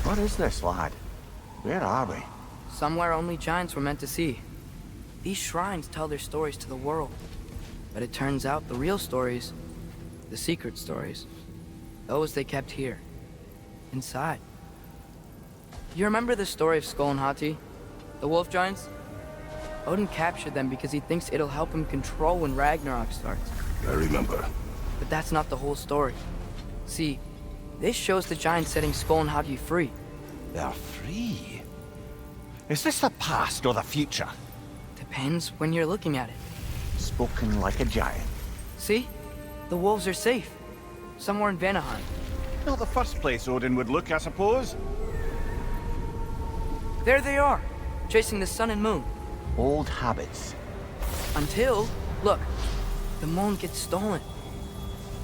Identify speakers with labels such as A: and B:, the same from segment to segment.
A: What is this, lad? Where are we?
B: Somewhere only giants were meant to see. These shrines tell their stories to the world. But it turns out the real stories, the secret stories, those they kept here, inside. You remember the story of Skull and Hati, the wolf giants? Odin captured them because he thinks it'll help him control when Ragnarok starts.
C: I remember.
B: But that's not the whole story. See, this shows the giants setting Skull and Hati free.
A: They're free? Is this the past or the future?
B: Depends when you're looking at it.
A: Spoken like a giant.
B: See? The wolves are safe. Somewhere in Vanaheim.
A: Not the first place Odin would look, I suppose.
B: There they are, chasing the sun and moon.
A: Old habits.
B: Until, look, the moon gets stolen.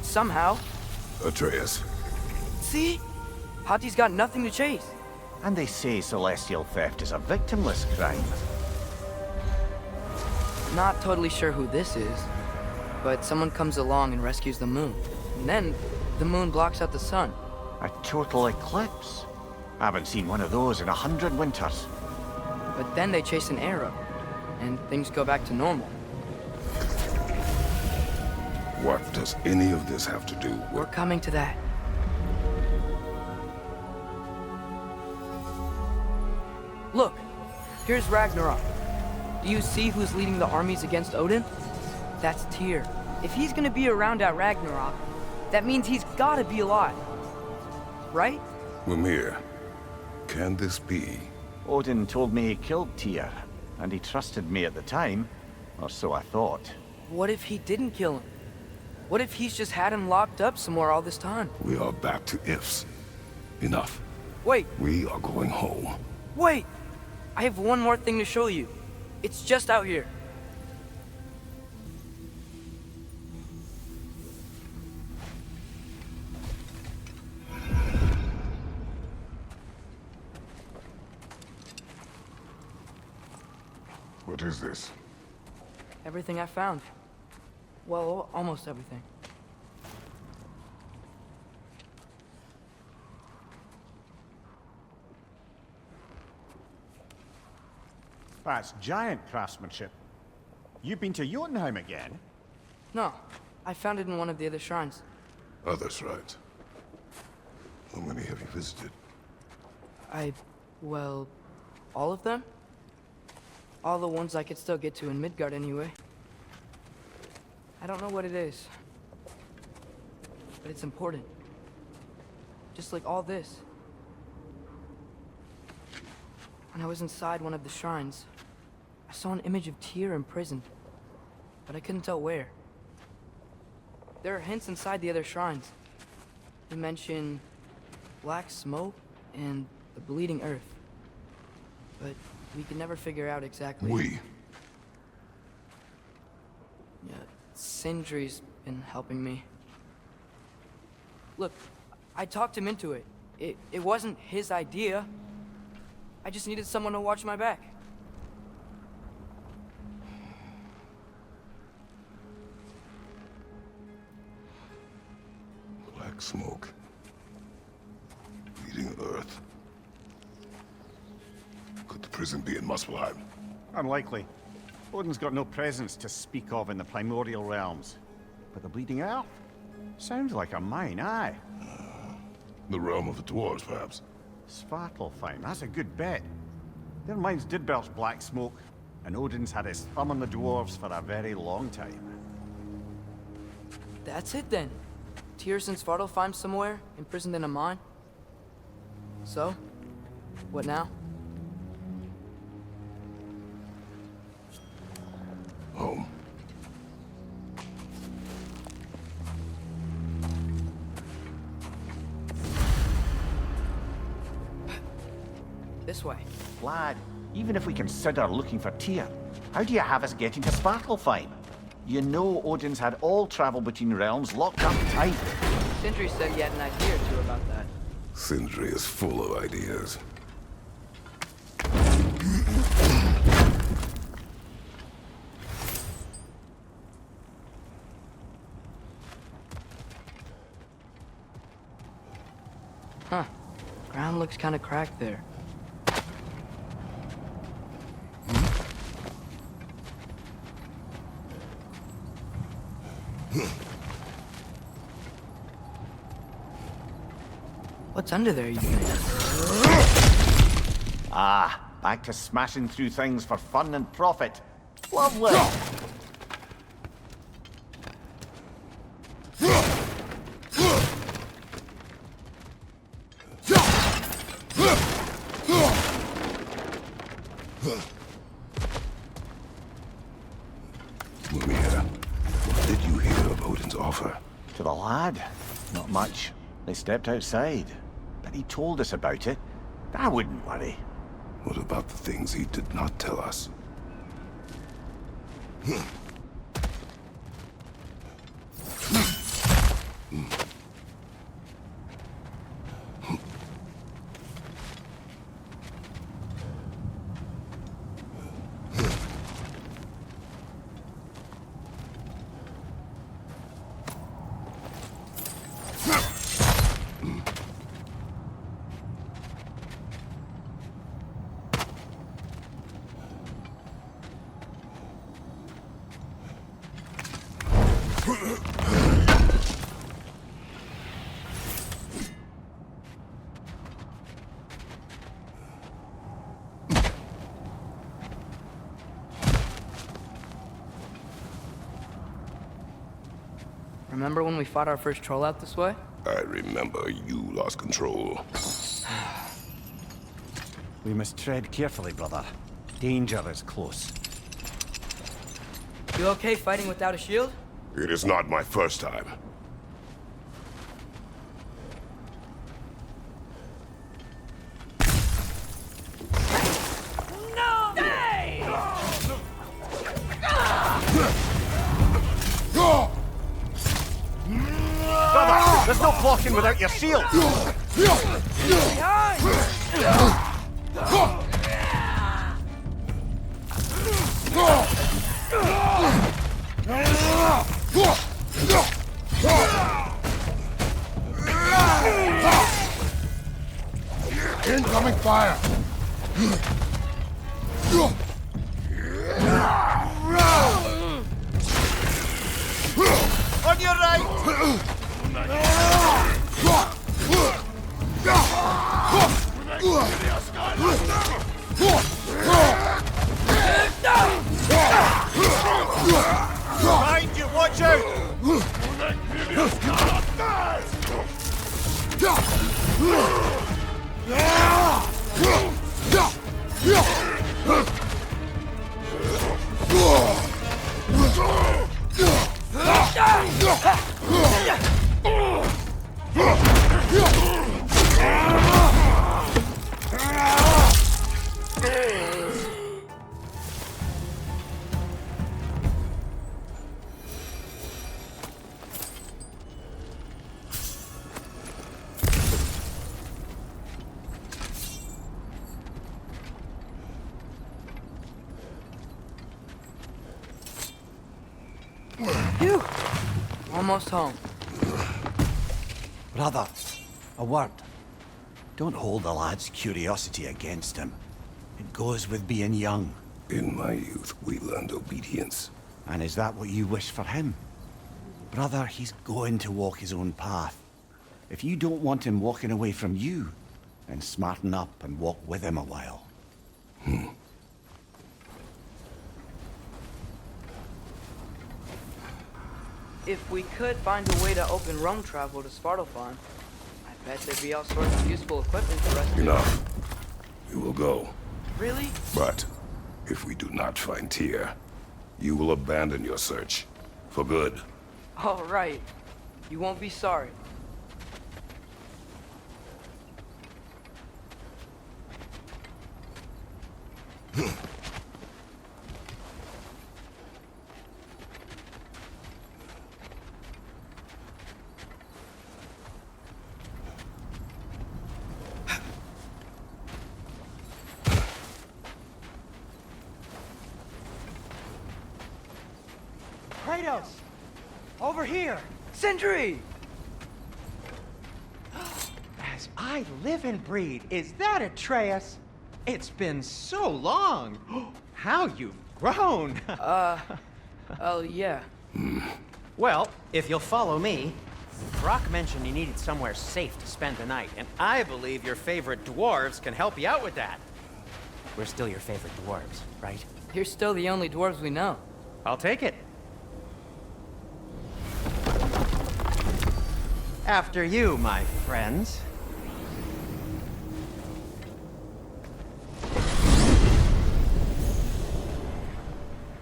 B: Somehow.
C: Atreus.
B: See? Hati's got nothing to chase.
A: And they say celestial theft is a victimless crime.
B: Not totally sure who this is, but someone comes along and rescues the moon. And then, the moon blocks out the sun.
A: A total eclipse. I haven't seen one of those in 100 winters.
B: But then they chase an arrow, and things go back to normal.
C: What does any of this have to do with...
B: We're coming to that. Look, here's Ragnarok. Do you see who's leading the armies against Odin? That's Tyr. If he's gonna be around at Ragnarok, that means he's gotta be alive. Right?
C: Mimir, can this be?
A: Odin told me he killed Tyr, and he trusted me at the time, or so I thought.
B: What if he didn't kill him? What if he's just had him locked up somewhere all this time?
C: We are back to ifs. Enough.
B: Wait,
C: We are going home.
B: wait! I have one more thing to show you. It's just out here.
C: What is this?
B: Everything I found. Well, almost everything.
D: That's giant craftsmanship. You've been to Jotunheim again?
B: No, I found it in one of the other shrines.
C: Others, right? How many have you visited?
B: Well, all of them? All the ones I could still get to in Midgard anyway. I don't know what it is, but it's important. Just like all this. When I was inside one of the shrines, I saw an image of Tyr imprisoned, but I couldn't tell where. There are hints inside the other shrines. They mention black smoke and the bleeding earth, but we could never figure out exactly. Yeah, Sindri's been helping me. Look, I talked him into it. It wasn't his idea. I just needed someone to watch my back.
C: Black smoke. Bleeding earth. Could the prison be in Muspelheim?
D: Unlikely. Odin's got no presence to speak of in the primordial realms. But the Bleeding Earth? Sounds like a mine, aye.
C: The realm of the dwarves, perhaps.
D: Svartalfheim, that's a good bet. Their mines did belch black smoke, and Odin's had his thumb on the dwarves for a very long time.
B: That's it then. Tyr's in Svartalfheim somewhere, imprisoned in a mine. So, what now?
C: Home.
B: This way.
A: Lad, even if we consider looking for Tyr, how do you have us getting to Svartalfheim? You know Odin's had all travel between realms locked up tight.
B: Sindri said he had an idea or two about that.
C: Sindri is full of ideas.
B: Huh. Ground ground looks kind of cracked there. What's under there, you think?
A: Ah, back to smashing through things for fun and profit. Lovely.
C: Mumia, what did you hear of Odin's offer?
A: To the lad, not much. They stepped outside, but he told us about it. I wouldn't worry.
C: What about the things he did not tell us?
B: Remember when we fought our first troll out this way?
C: I remember you lost control.
D: We must tread carefully, brother. Danger is close.
B: You okay fighting without a shield?
C: It is not my first time.
A: Brother, there's no blocking without your shield.
C: Incoming fire!
A: On your right! Behind you, watch out!
B: Phew! Almost home.
D: Brother, a word. Don't hold the lad's curiosity against him. It goes with being young.
C: In my youth, we learned obedience.
D: And is that what you wish for him? Brother, he's going to walk his own path. If you don't want him walking away from you, then smarten up and walk with him a while.
B: If we could find a way to open roam travel to Svartalfheim, I bet there'd be all sorts of useful equipment for us to...
C: Enough. We will go.
B: Really?
C: But if we do not find Tyr, you will abandon your search. For good.
B: All right. You won't be sorry.
E: Kratos! Over here!
B: Sindri!
E: As I I live and breathe. Is that Atreus? It's been so long. How you've grown.
B: Oh, yeah.
E: Well, if you'll follow me, Brock mentioned you needed somewhere safe to spend the night, and I believe your favorite dwarves can help you out with that. We're still your favorite dwarves, right?
B: You're still the only dwarves we know.
E: I'll take it. After you, my friends.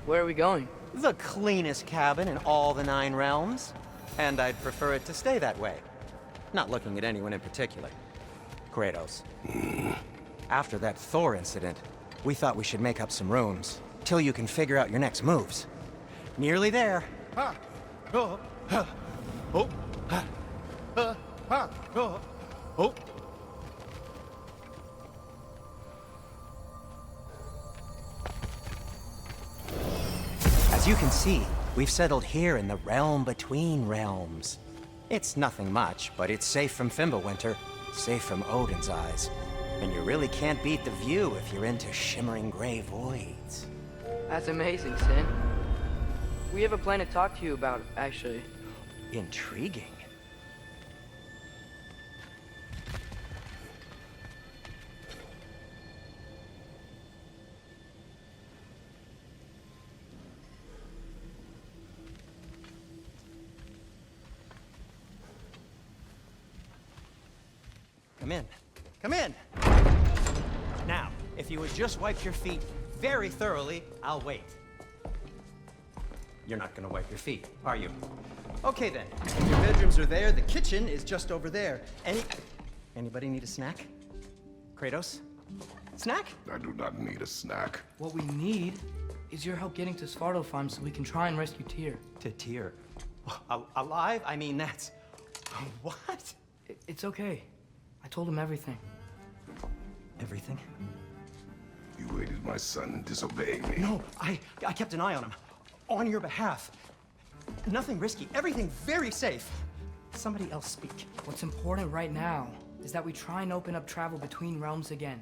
B: Where are we going?
E: The cleanest cabin in all the 9 realms. And I'd prefer it to stay that way. Not looking at anyone in particular. Kratos. After that Thor incident, we thought we should make up some rooms, till you can figure out your next moves. Nearly there. As you can see, we've settled here in the realm between realms. It's nothing much, but it's safe from Fimbulwinter, safe from Odin's eyes. And you really can't beat the view if you're into shimmering gray voids.
B: That's amazing, Sin. We have a plan to talk to you about, actually.
E: Intriguing. Come in. Come in! Now, if you would just wipe your feet very thoroughly, I'll wait. You're not gonna wipe your feet, are you? Okay then. If your bedrooms are there, the kitchen is just over there. Anybody need a snack? Kratos? Snack?
C: I do not need a snack.
B: What we need is your help getting to Svartalfheim so we can try and rescue Tyr.
E: To Tyr. Alive? I mean, that's... What?
B: It's okay. I told him everything.
E: Everything?
C: You aided my son in disobeying me.
E: No, I kept an eye on him. On your behalf. Nothing risky. Everything very safe. Somebody else speak.
B: What's important right now is that we try and open up travel between realms again.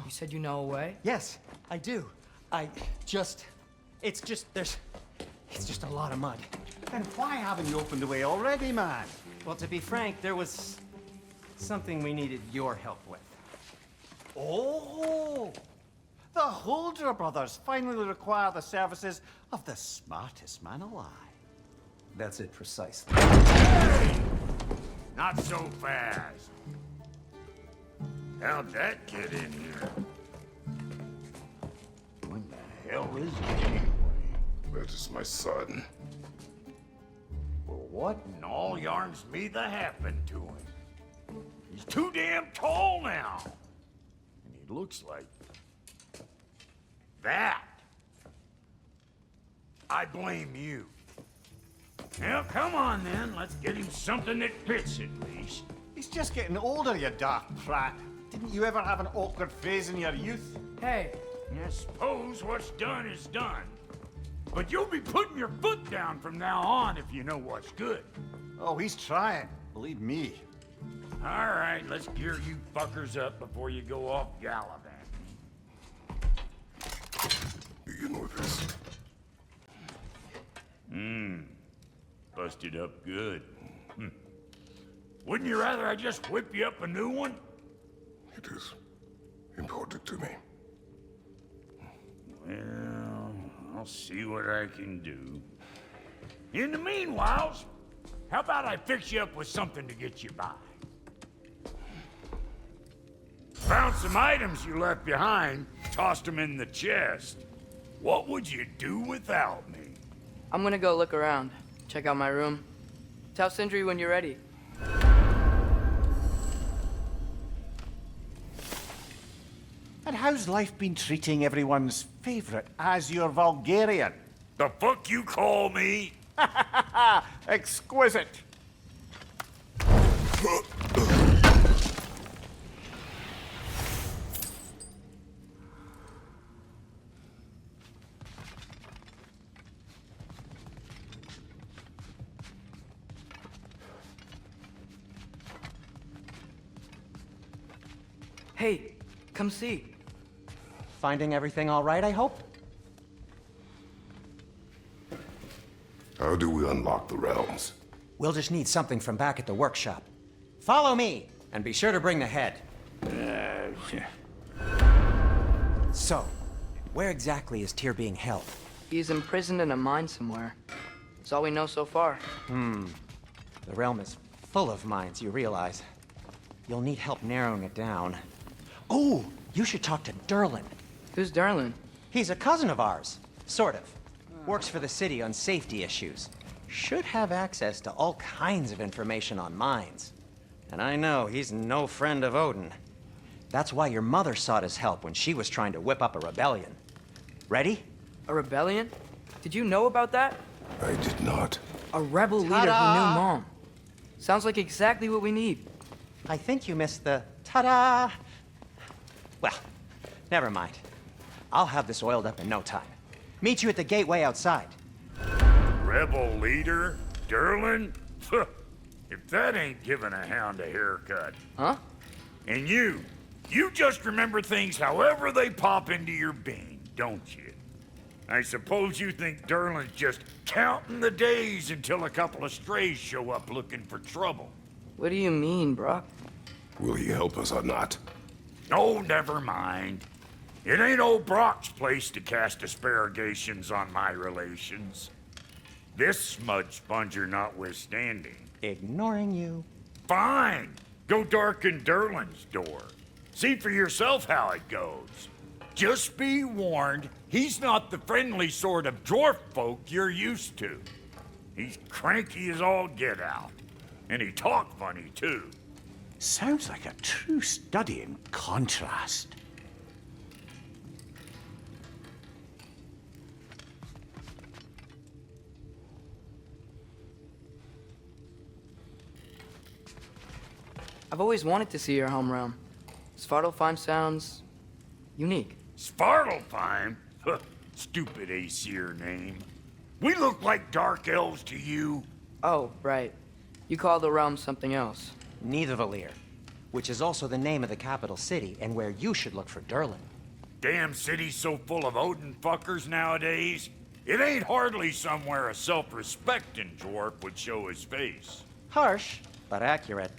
B: You said you know a way?
E: Yes, I do. It's just a lot of mud.
A: Then why haven't you opened the way already, man?
E: Well, to be frank, there was something we needed your help with.
A: Oh! The Holder brothers finally require the services of the smartest man alive.
E: That's it precisely.
F: Not so fast. How'd that get in here? What the hell is it anyway?
C: That is my son.
F: Well, what in all yarns me that happened to him? He's too damn tall now. And he looks like that. I blame you. Well, come on then. Let's get him something that fits at least.
A: He's just getting older, you dark prat. Didn't you ever have an awkward phase in your youth?
B: Hey,
F: I suppose what's done is done. But you'll be putting your foot down from now on if you know what's good.
A: Oh, he's trying. Believe me.
F: All right, let's gear you fuckers up before you go off gallivanting.
C: Begin with this.
F: Busted up good. Wouldn't you rather I just whip you up a new one?
C: It is important to me.
F: Well, I'll see what I can do. In the meanwhile, how about I fix you up with something to get you by? Found some items you left behind, tossed them in the chest. What would you do without me?
B: I'm gonna go look around. Check out my room. Tell Sindri when you're ready.
A: And how's life been treating everyone's favorite Azure Vulgarian?
F: The fuck you call me?
A: Exquisite.
B: Hey, come see.
E: Finding everything all right, I hope?
C: How do we unlock the realms?
E: We'll just need something from back at the workshop. Follow me, and be sure to bring the head. So, where exactly is Tyr being held?
B: He's imprisoned in a mine somewhere. That's all we know so far.
E: The realm is full of mines, you realize. You'll need help narrowing it down. Oh, you should talk to Durlin.
B: Who's Darlin?
E: He's a cousin of ours, sort of. Works for the city on safety issues. Should have access to all kinds of information on mines. And I know he's no friend of Odin. That's why your mother sought his help when she was trying to whip up a rebellion. Ready?
B: A rebellion? Did you know about that?
C: I did not.
B: A rebel leader who knew Mom. Sounds like exactly what we need.
E: I think you missed the ta-da! Well, never mind. I'll have this oiled up in no time. Meet you at the gateway outside.
F: Rebel leader? Durlin? If that ain't giving a hound a haircut.
B: Huh?
F: And you just remember things however they pop into your bean, don't you? I suppose you think Durlin's just counting the days until a couple of strays show up looking for trouble.
B: What do you mean, Brock?
C: Will he help us or not?
F: Oh, never mind. It ain't old Brock's place to cast asparagations on my relations. This smudge sponger notwithstanding.
E: Ignoring you.
F: Fine. Go darken Durlin's door. See for yourself how it goes. Just be warned, he's not the friendly sort of dwarf folk you're used to. He's cranky as all get out. And he talk funny, too.
D: Sounds like a true study in contrast.
B: I've always wanted to see your home realm. Svartalfheim sounds unique.
F: Svartalfheim? Stupid Aesir name. We look like dark elves to you.
B: Oh, right. You call the realm something else.
E: Nidavellir, which is also the name of the capital city and where you should look for Durlin.
F: Damn city's so full of Odin fuckers nowadays. It ain't hardly somewhere a self-respecting dwarf would show his face.
E: Harsh, but accurate.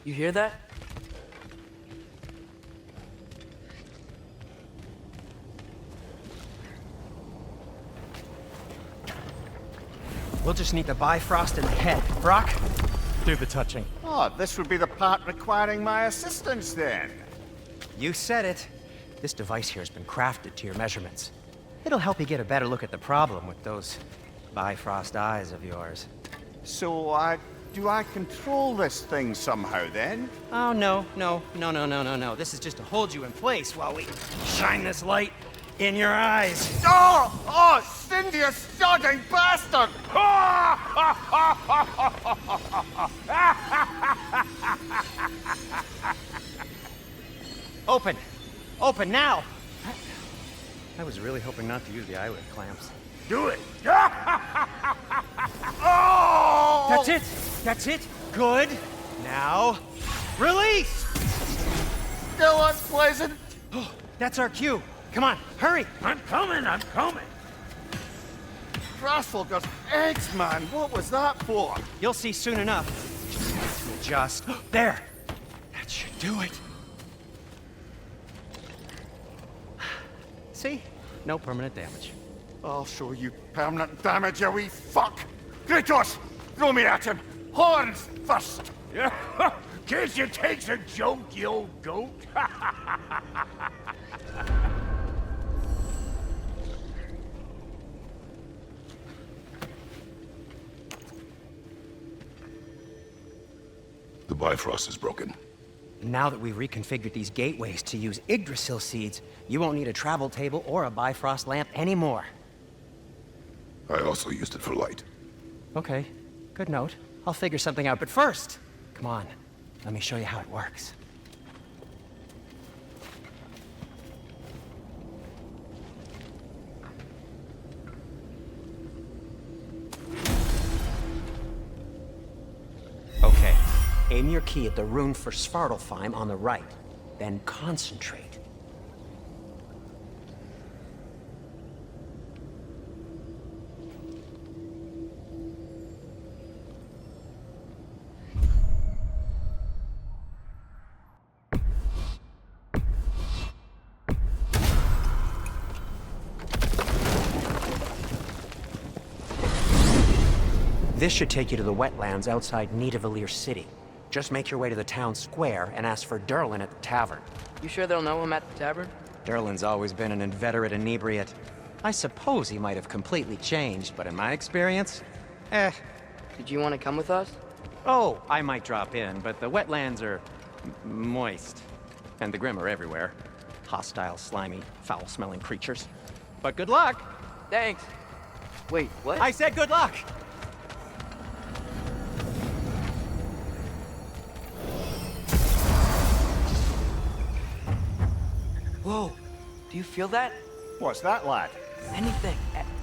B: You hear that?
E: We'll just need the Bifrost in the head. Brock, do the touching.
A: Oh, this would be the part requiring my assistance then.
E: You said it. This device here has been crafted to your measurements. It'll help you get a better look at the problem with those Bifrost eyes of yours.
A: So, do I control this thing somehow then?
E: Oh, no. This is just to hold you in place while we shine this light in your eyes.
A: Oh, Cindy, you sodding bastard!
E: Open! Open now! I was really hoping not to use the eyelid clamps.
F: Do it!
A: Oh!
E: That's it! That's it! Good! Now, release!
A: Still unpleasant.
E: That's our cue. Come on, hurry!
F: I'm coming!
A: Frostfulger's eggs, man. What was that for?
E: You'll see soon enough. Just there. That should do it. See? No permanent damage.
A: I'll show you permanent damage, you wee fuck! Kratos! Throw me at him! Horns first!
F: Guess you takes a joke, you old goat.
C: The Bifrost is broken.
E: Now that we've reconfigured these gateways to use Yggdrasil seeds, you won't need a travel table or a Bifrost lamp anymore.
C: I also used it for light.
E: Okay, good note. I'll figure something out, but first, come on, let me show you how it works. Okay, aim your key at the rune for Svartalfheim on the right, then concentrate. This should take you to the wetlands outside Nidavellir City. Just make your way to the town square and ask for Durlin at the tavern.
B: You sure they'll know him at the tavern?
E: Durlin's always been an inveterate inebriate. I suppose he might have completely changed, but in my experience,
B: Did you want to come with us?
E: Oh, I might drop in, but the wetlands are moist. And the Grim are everywhere. Hostile, slimy, foul-smelling creatures. But good luck!
B: Thanks. Wait, what?
E: I said good luck!
B: Whoa, do you feel that?
A: What's that, lad?
B: Anything,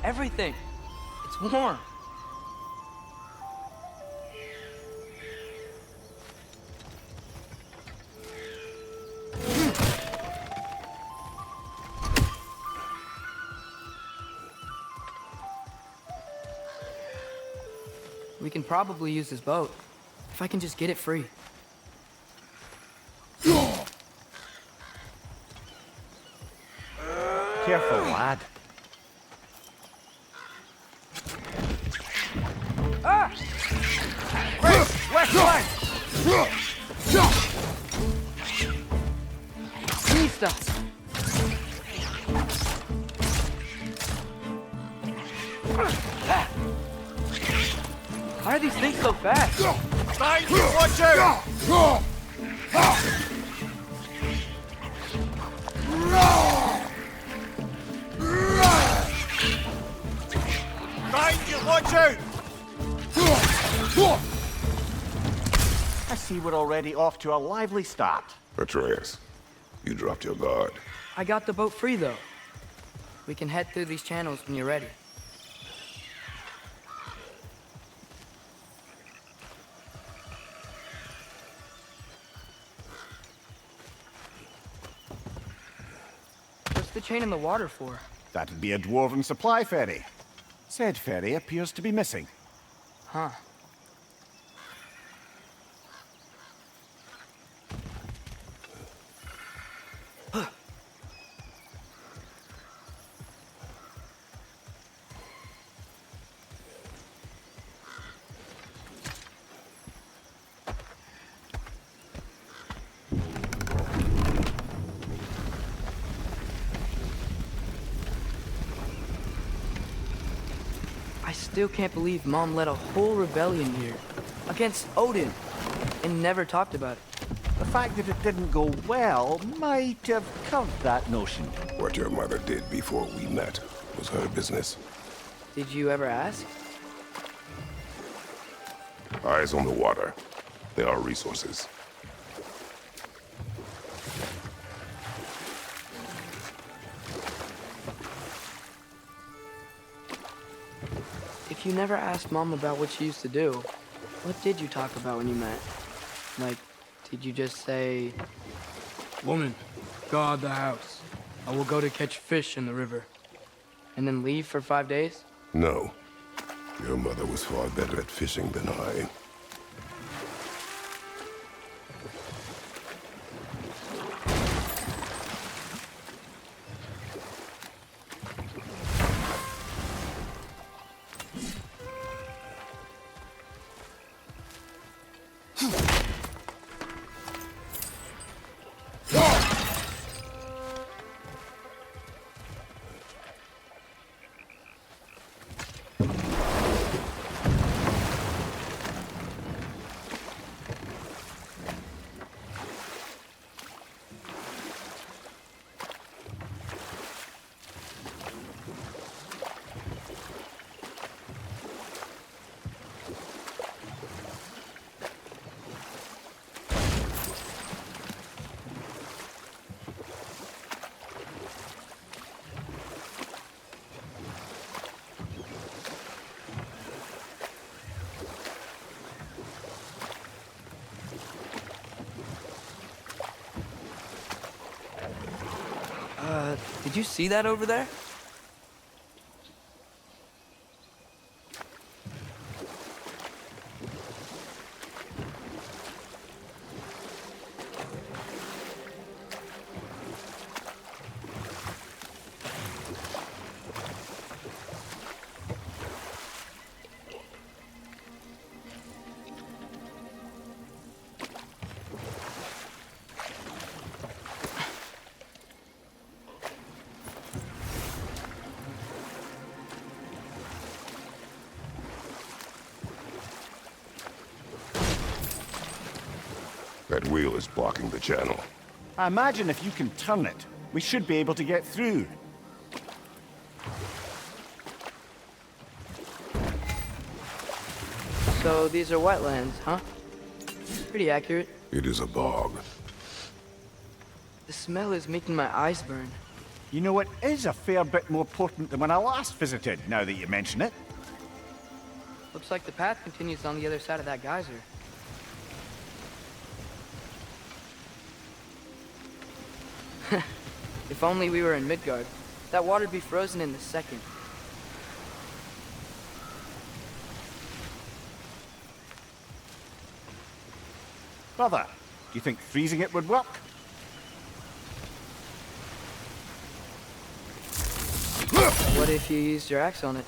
B: everything. It's warm. We can probably use this boat, if I can just get it free.
A: Careful, lad.
B: Ah!
A: West line!
B: Mista! Why are these things so fast?
A: Behind you, watch out! Behind you, watch out! I see we're already off to a lively start.
C: Atreus, you dropped your guard.
B: I got the boat free, though. We can head through these channels when you're ready. What's the chain in the water for?
D: That'd be a dwarven supply ferry. Said ferry appears to be missing.
B: Huh. I still can't believe Mom led a whole rebellion here against Odin and never talked about it.
A: The fact that it didn't go well might have covered that notion.
C: What your mother did before we met was her business.
B: Did you ever ask?
C: Eyes on the water. There are resources.
B: If you never asked Mom about what she used to do, what did you talk about when you met? Like, did you just say, "Woman, guard the house. I will go to catch fish in the river," and then leave for 5 days?
C: No. Your mother was far better at fishing than I.
B: Did you see that over there?
C: That wheel is blocking the channel.
D: I imagine if you can turn it, we should be able to get through.
B: So these are wetlands, huh? Pretty accurate.
C: It is a bog.
B: The smell is making my eyes burn.
D: You know, it is a fair bit more potent than when I last visited, now that you mention it.
B: Looks like the path continues on the other side of that geyser. If only we were in Midgard. That water'd be frozen in a second.
D: Brother, do you think freezing it would work?
B: What if you used your axe on it?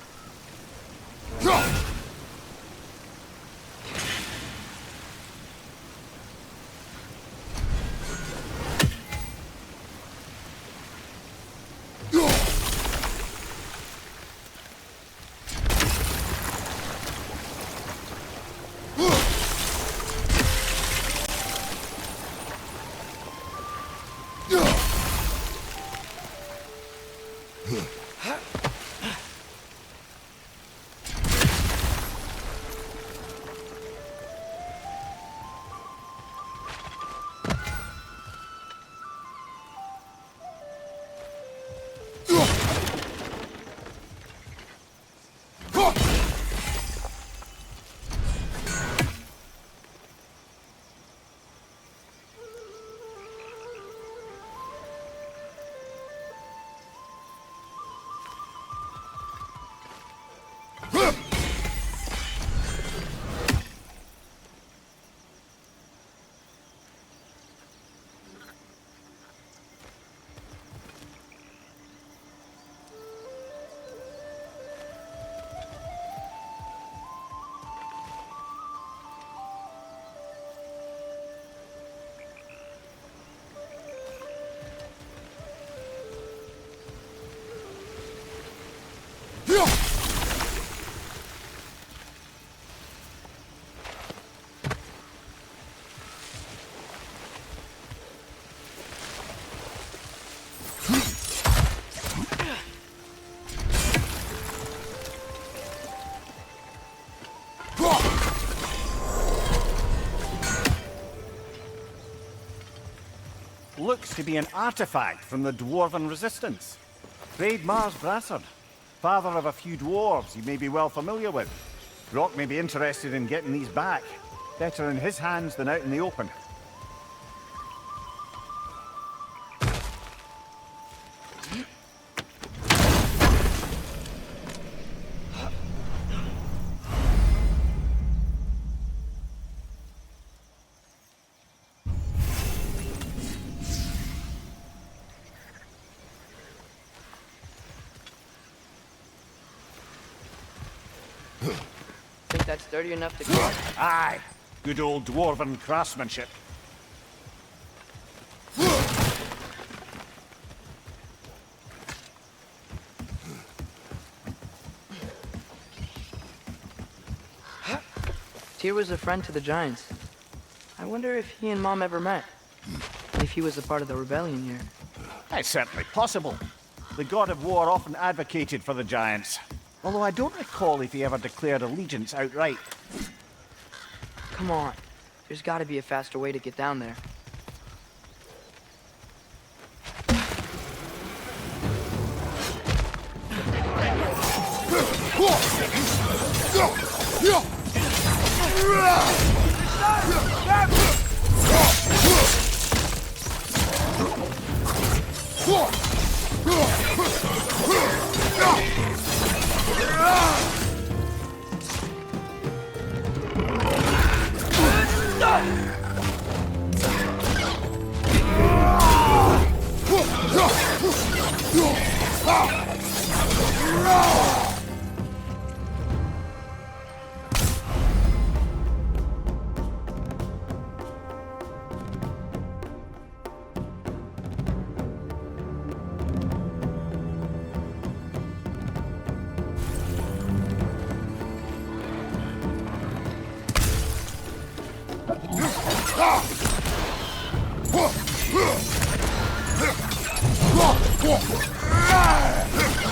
D: Looks to be an artifact from the Dwarven Resistance. Raid Mars Brassard, father of a few dwarves you may be well familiar with. Brock may be interested in getting these back. Better in his hands than out in the open.
B: Think that's dirty enough to clean?
D: Aye, good old Dwarven craftsmanship.
B: Tyr was a friend to the Giants. I wonder if he and Mom ever met. If he was a part of the rebellion here.
D: It's certainly possible. The god of war often advocated for the Giants. Although I don't recall if he ever declared allegiance outright.
B: Come on. There's gotta be a faster way to get down there.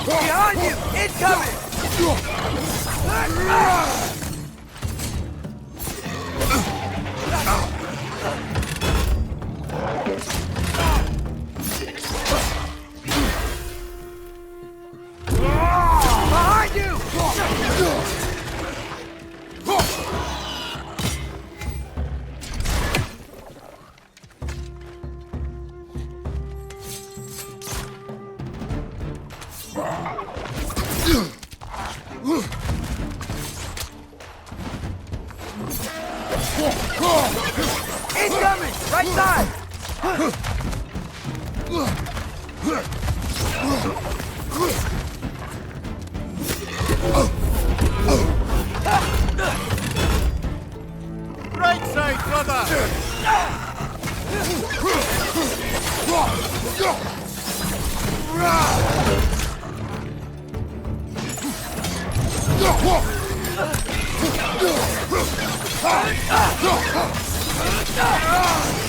B: Behind you! Incoming! Behind you! Incoming! Right side!
D: Right side, brother!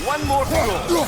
D: One more to go.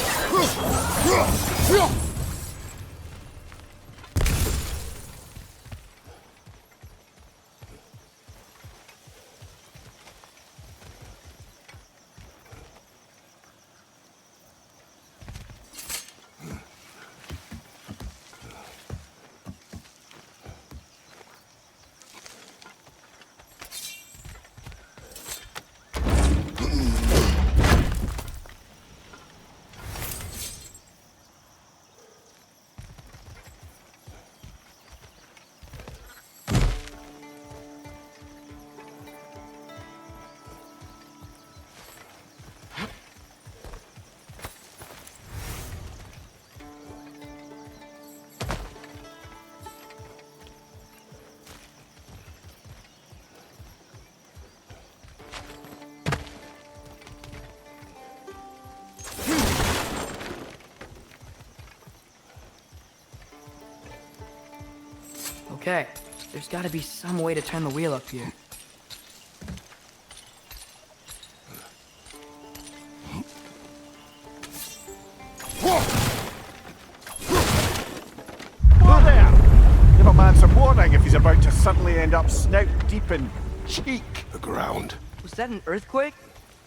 B: Okay, there's gotta be some way to turn the wheel up here.
D: Whoa there! Give a man some warning if he's about to suddenly end up snout deep in cheek.
C: The ground.
B: Was that an earthquake?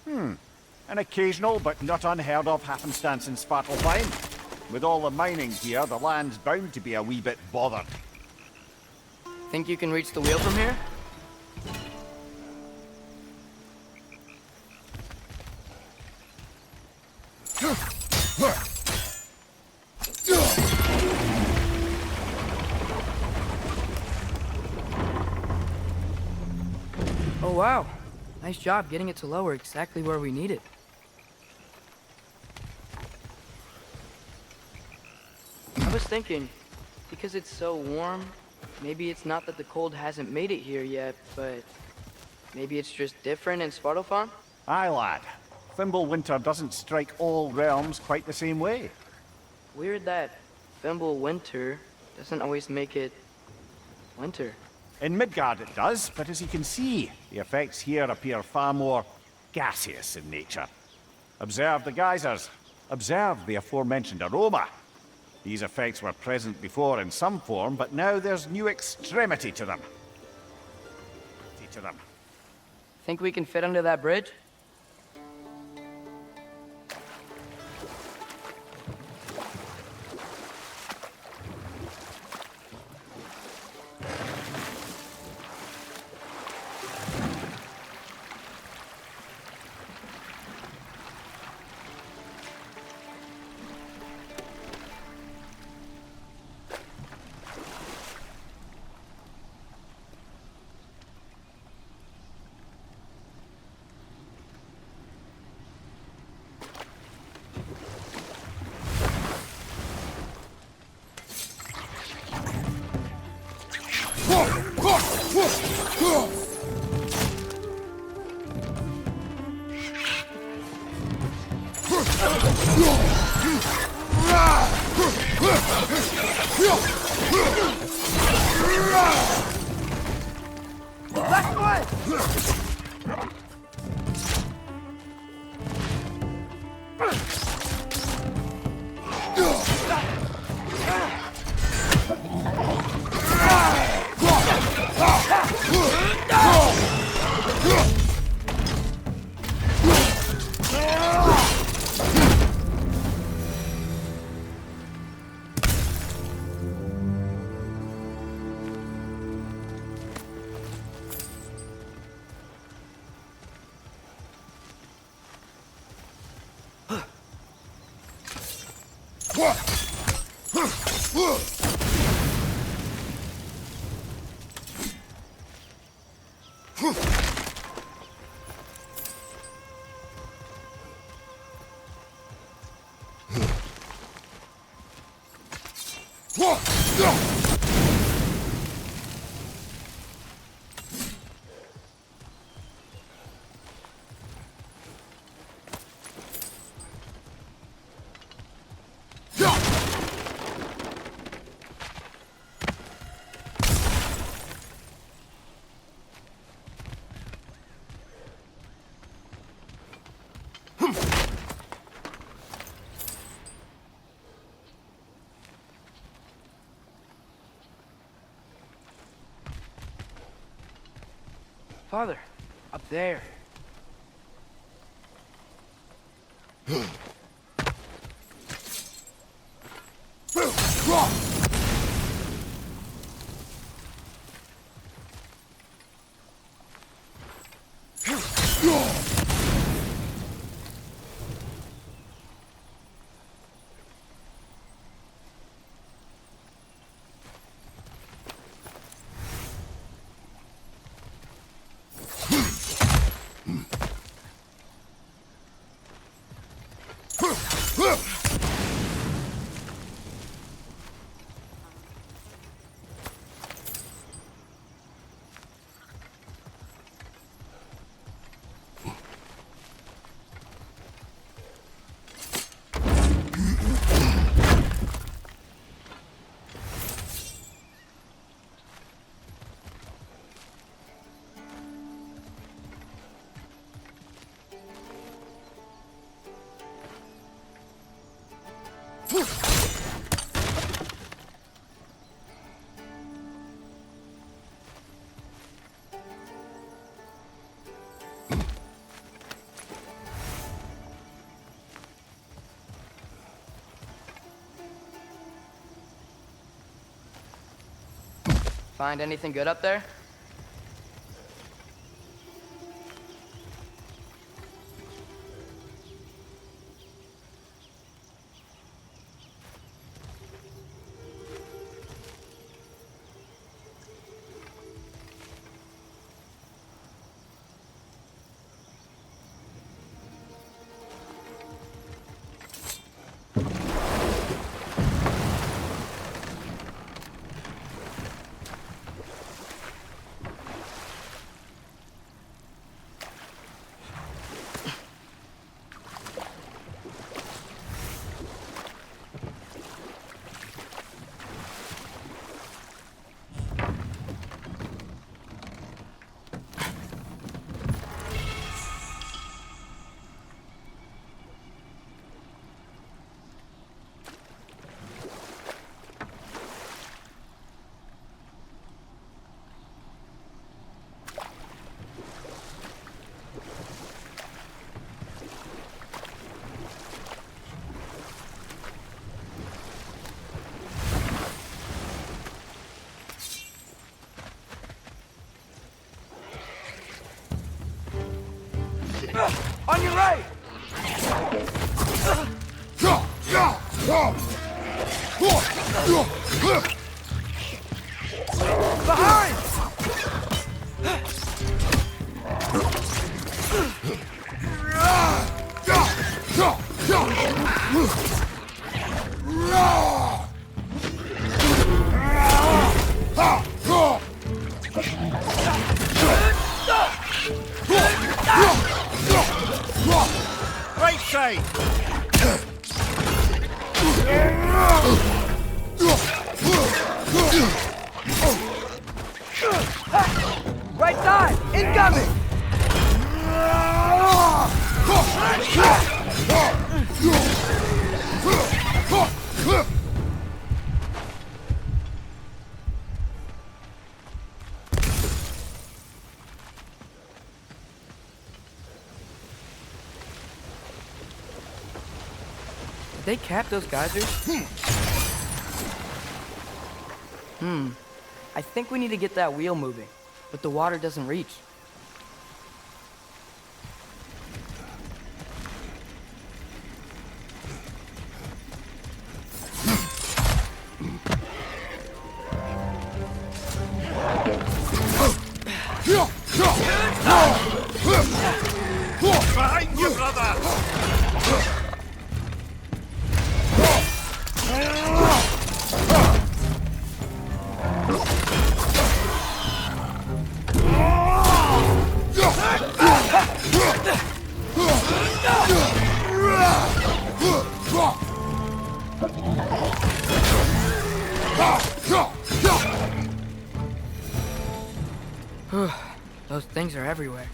D: An occasional but not unheard of happenstance in Svartalfheim. With all the mining here, the land's bound to be a wee bit bothered.
B: Think you can reach the wheel from here? Oh wow, nice job getting it to lower exactly where we need it. I was thinking, because it's so warm, maybe it's not that the cold hasn't made it here yet, but maybe it's just different in Svartalfheim?
D: Aye, lad. Winter doesn't strike all realms quite the same way.
B: Weird that Winter doesn't always make it winter.
D: In Midgard it does, but as you can see, the effects here appear far more gaseous in nature. Observe the geysers. Observe the aforementioned aroma. These effects were present before in some form, but now there's new extremity to them.
B: Think we can fit under that bridge? Father, up there. Find anything good up there? On your right! Behind!
D: Right side!
B: Right side! Incoming! Did they cap those geysers? I think we need to get that wheel moving, but the water doesn't reach.
F: Behind you, brother!
B: Those things are everywhere.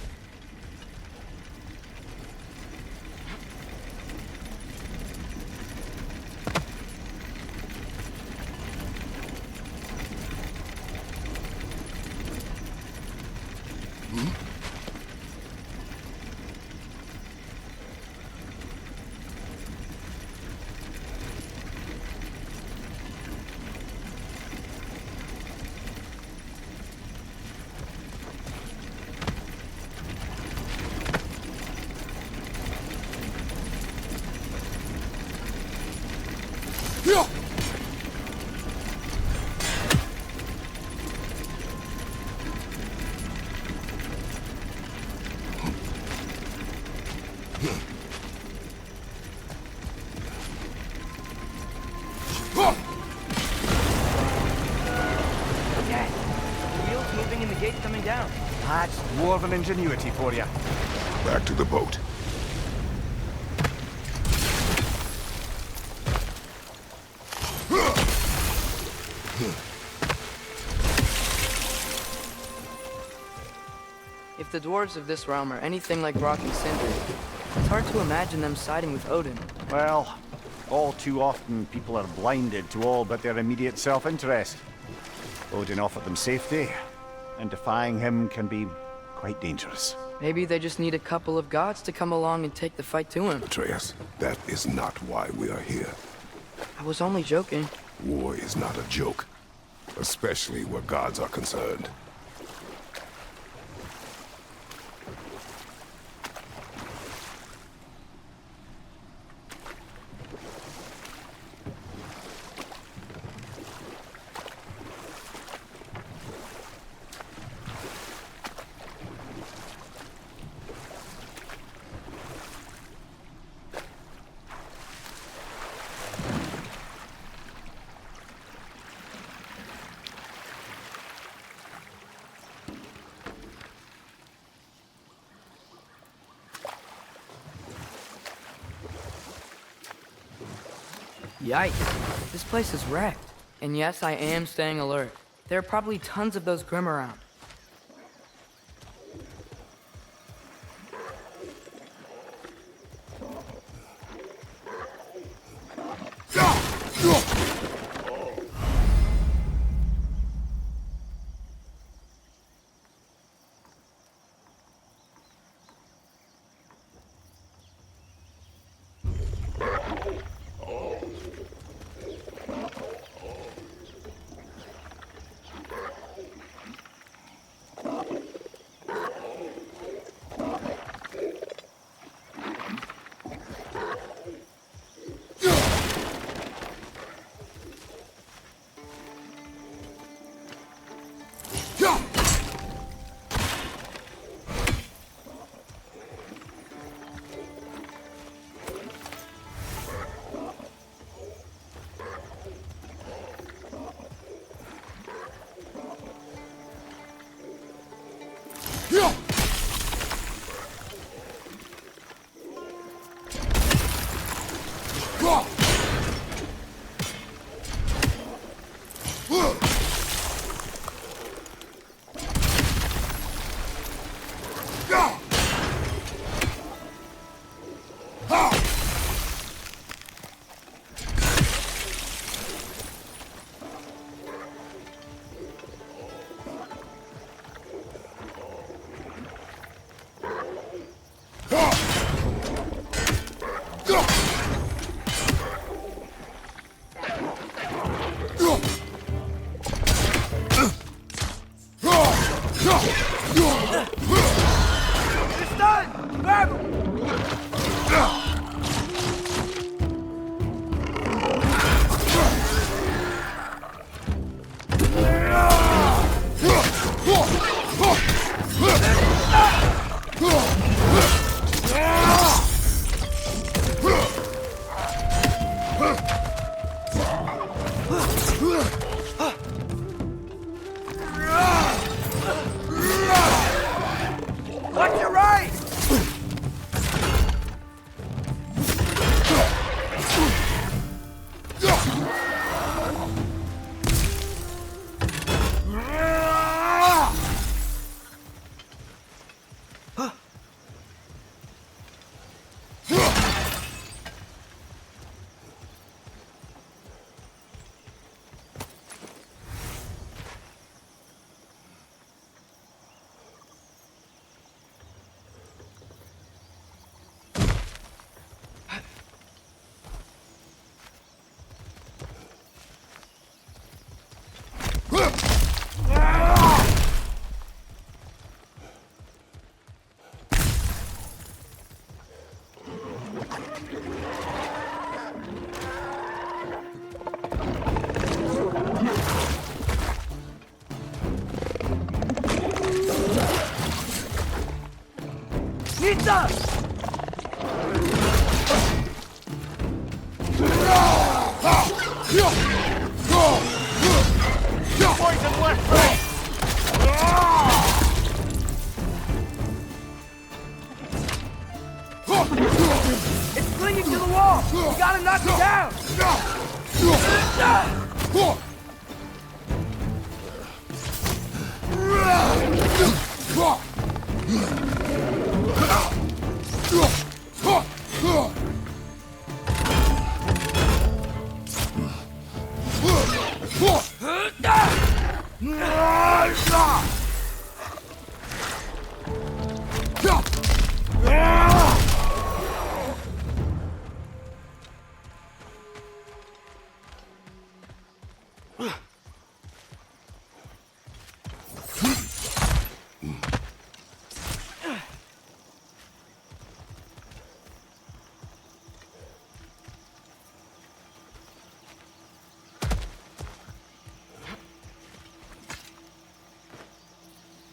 B: Dad, the wheel's moving and the gate's coming down.
D: That's dwarven ingenuity for you.
C: Back to the boat.
B: If the dwarves of this realm are anything like Rock and Cinder, it's hard to imagine them siding with Odin.
D: Well, all too often people are blinded to all but their immediate self-interest. Odin offered them safety, and defying him can be quite dangerous.
B: Maybe they just need a couple of gods to come along and take the fight to him.
C: Atreus, that is not why we are here.
B: I was only joking.
C: War is not a joke, especially where gods are concerned.
B: Yikes. This place is wrecked. And yes, I am staying alert. There are probably tons of those Grim around. It's done! Grab him! Watch your right! Nita!
D: Poison left, right!
B: It's clinging to the wall! You gotta knock it down!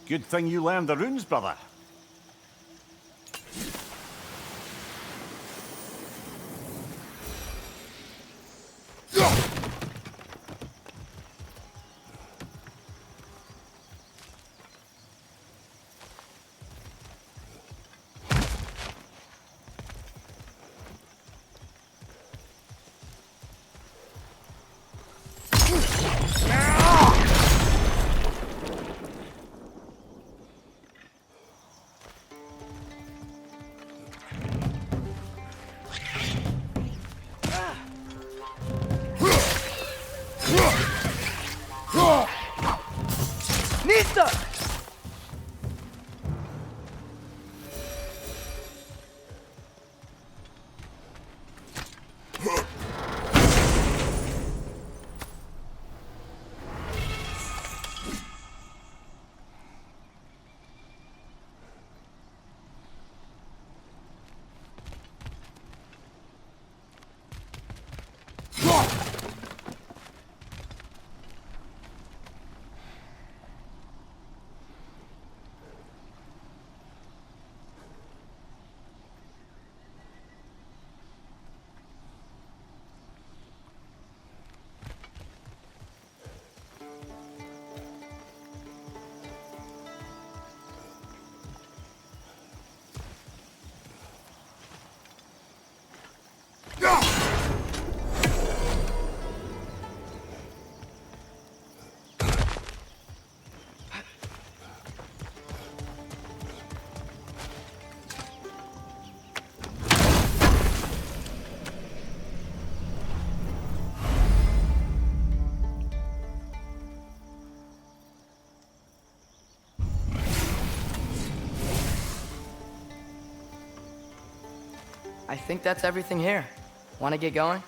D: Good thing you learned the runes, brother.
B: Nita! I think that's everything here. Want to get going?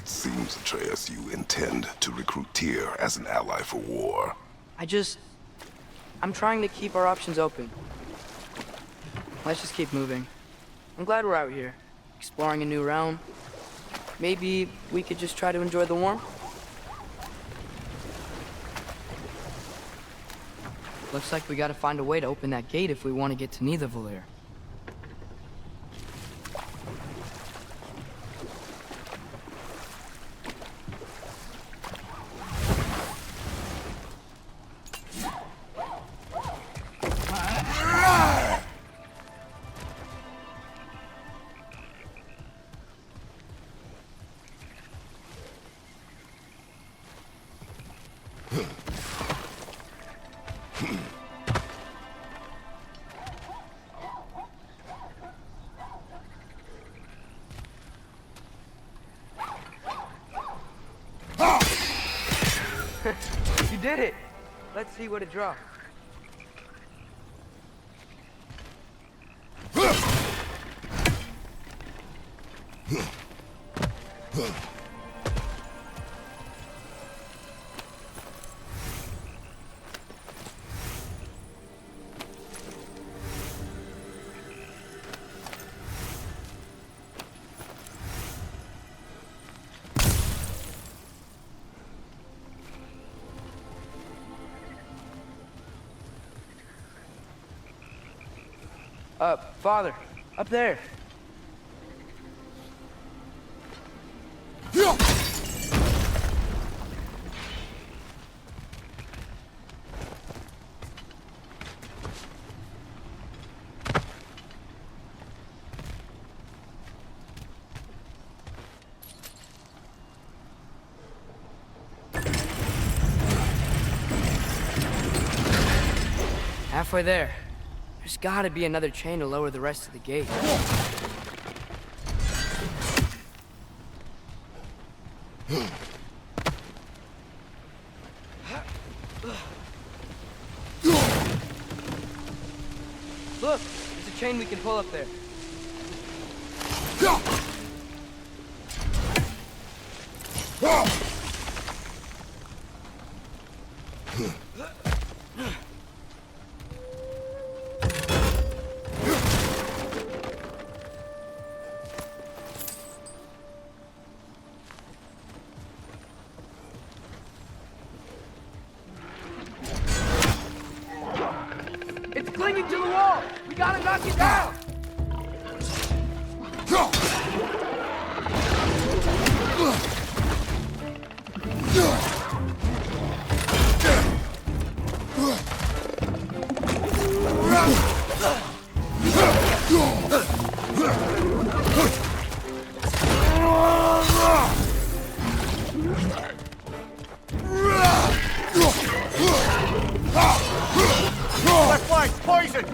C: It seems, Atreus, you intend to recruit Tyr as an ally for war.
B: I'm trying to keep our options open. Let's just keep moving. I'm glad we're out here, exploring a new realm. Maybe we could just try to enjoy the warmth? Looks like we gotta find a way to open that gate if we want to get to Nidavellir. You did it! Let's see what it drops. Father, up there. Halfway there. There's gotta be another chain to lower the rest of the gate. Look, there's a chain we can pull up there. It's clinging to the wall! We gotta knock it down!
D: My flank's poisoned!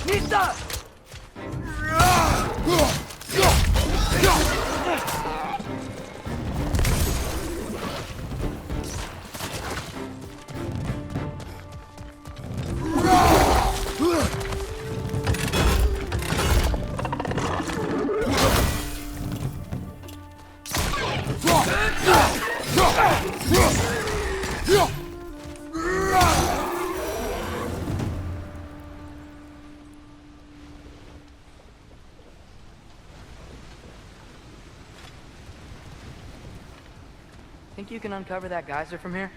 B: Nita! Think you can uncover that geyser from here?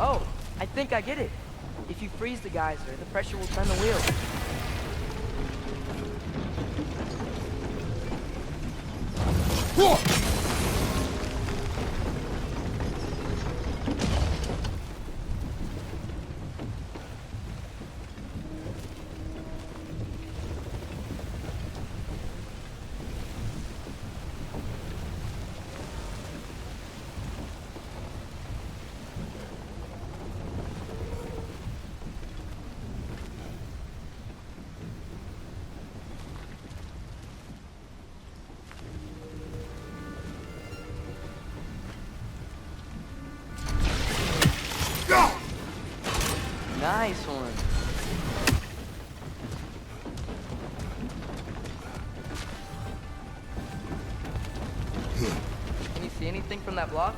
B: Oh, I think I get it. If you freeze the geyser, the pressure will turn the wheel. Can you see anything from that block?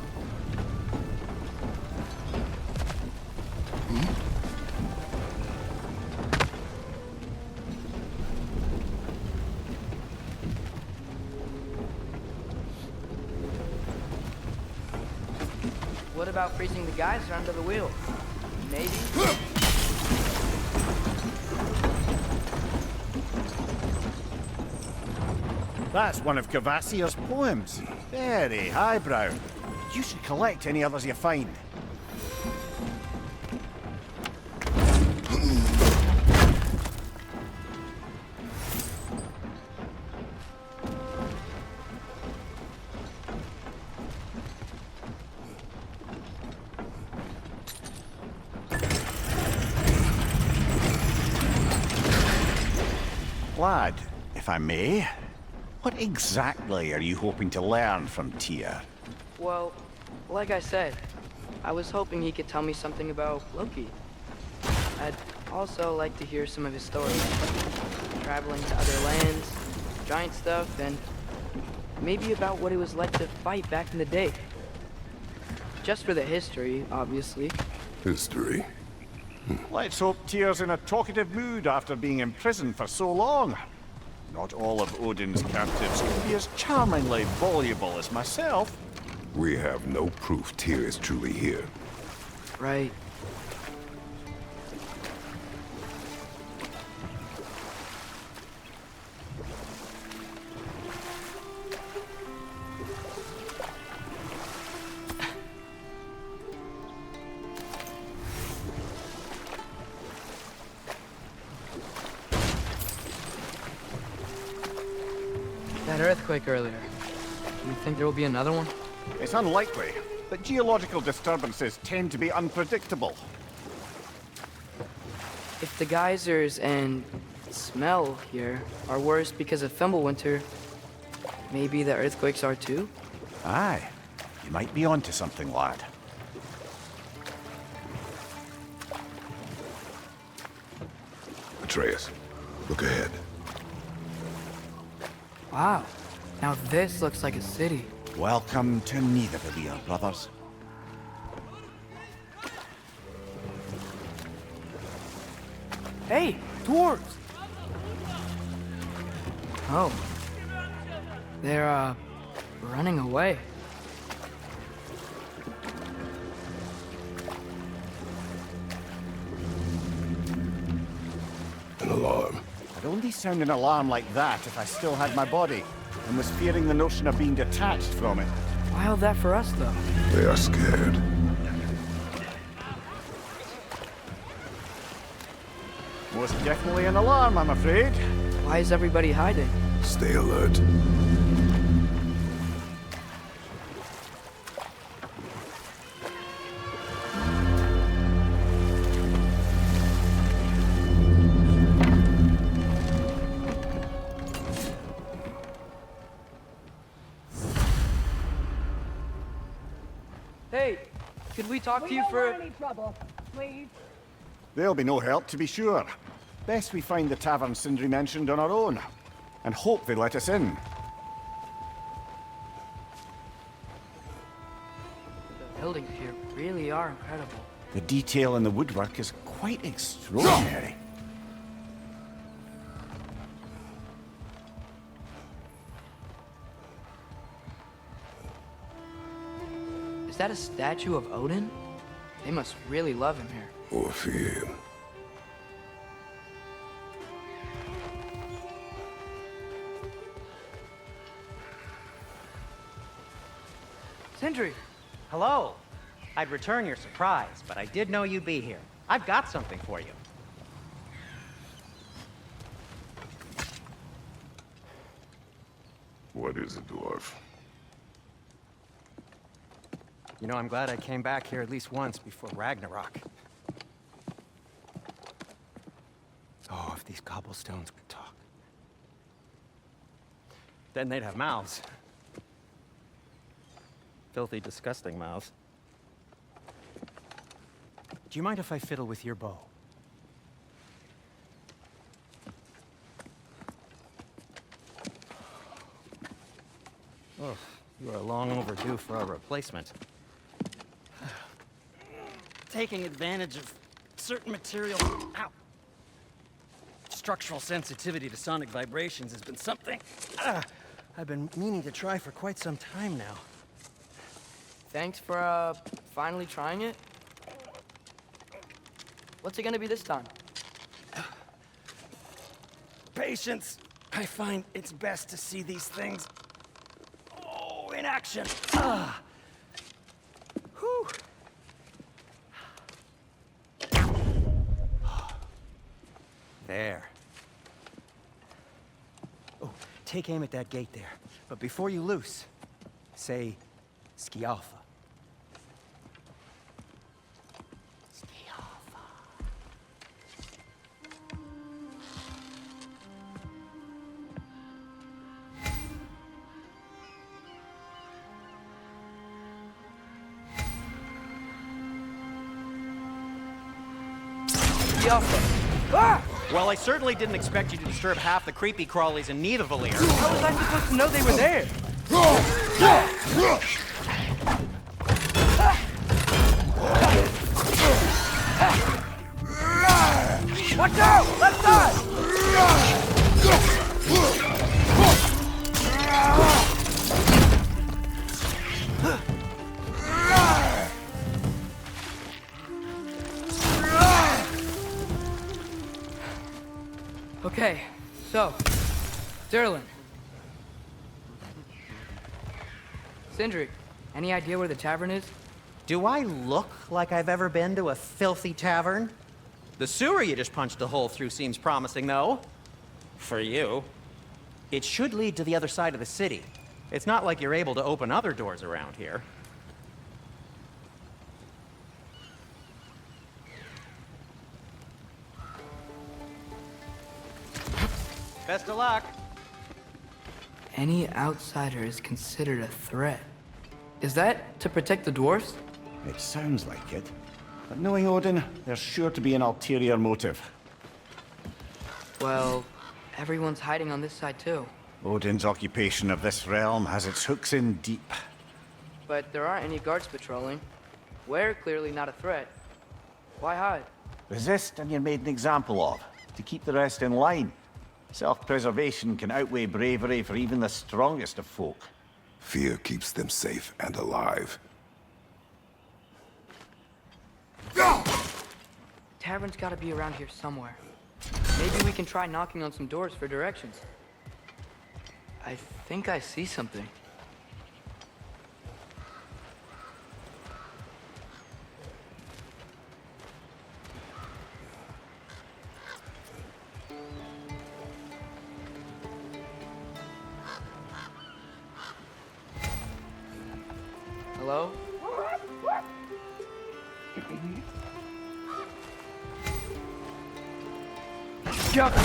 B: What about freezing the geyser under the wheel? Maybe?
D: That's one of Cavassier's poems. Very highbrow. You should collect any others you find. Lad, if I may, what exactly are you hoping to learn from Tyr?
B: Well, like I said, I was hoping he could tell me something about Loki. I'd also like to hear some of his stories. Traveling to other lands, giant stuff, and maybe about what it was like to fight back in the day. Just for the history, obviously.
C: History?
D: Let's hope Tyr's in a talkative mood after being imprisoned for so long. Not all of Odin's captives can be as charmingly voluble as myself.
C: We have no proof Tyr is truly here.
B: Right. That earthquake earlier. Do you think there will be another one?
D: It's unlikely, but geological disturbances tend to be unpredictable.
B: If the geysers and smell here are worse because of Fimbulwinter, maybe the earthquakes are too?
D: Aye, you might be onto something, lad.
C: Atreus, look ahead.
B: Wow. Now this looks like a city.
D: Welcome to Nidavellir, brothers.
B: Hey, dwarves! Oh. They're, running away.
C: An alarm.
D: I'd only sound an alarm like that if I still had my body, and was fearing the notion of being detached from it.
B: Wild that for us, though.
C: They are scared.
D: Most definitely an alarm, I'm afraid.
B: Why is everybody hiding?
C: Stay alert.
B: Hey, could we talk to you for...
G: any trouble, please.
D: There'll be no help, to be sure. Best we find the tavern Sindri mentioned on our own, and hope they let us in.
B: The buildings here really are incredible.
D: The detail in the woodwork is quite extraordinary.
B: Is that a statue of Odin? They must really love him here.
C: Or fear him.
B: Sindri!
E: Hello. I'd return your surprise, but I did know you'd be here. I've got something for you.
C: What is it, dwarf?
E: You know, I'm glad I came back here at least once before Ragnarok. Oh, if these cobblestones could talk. Then they'd have mouths. Filthy, disgusting mouths. Do you mind if I fiddle with your bow? Ugh, You are long overdue for a replacement. Taking advantage of certain material. Ow. Structural sensitivity to sonic vibrations has been something I've been meaning to try for quite some time now.
B: Thanks for, finally trying it. What's it gonna be this time?
E: Patience. I find it's best to see these things, in action. Whew. There. Oh, take aim at that gate there. But before you loose, say, Skialfa.
G: Well, I certainly didn't expect you to disturb half the creepy crawlies in need of a lair.
B: How was I supposed to know they were there? Watch out! Left side! Okay, so, Derlin. Sindri, any idea where the tavern is?
E: Do I look like I've ever been to a filthy tavern? The sewer you just punched a hole through seems promising, though. For you. It should lead to the other side of the city. It's not like you're able to open other doors around here. Best of luck.
B: Any outsider is considered a threat. Is that to protect the dwarfs?
D: It sounds like it. But knowing Odin, there's sure to be an ulterior motive.
B: Well, everyone's hiding on this side too.
D: Odin's occupation of this realm has its hooks in deep.
B: But there aren't any guards patrolling. We're clearly not a threat. Why hide?
A: Resist and you're made an example of, to keep the rest in line. Self-preservation can outweigh bravery for even the strongest of folk.
C: Fear keeps them safe and alive.
B: Tavern's gotta be around here somewhere. Maybe we can try knocking on some doors for directions. I think I see something. Hello? Jump!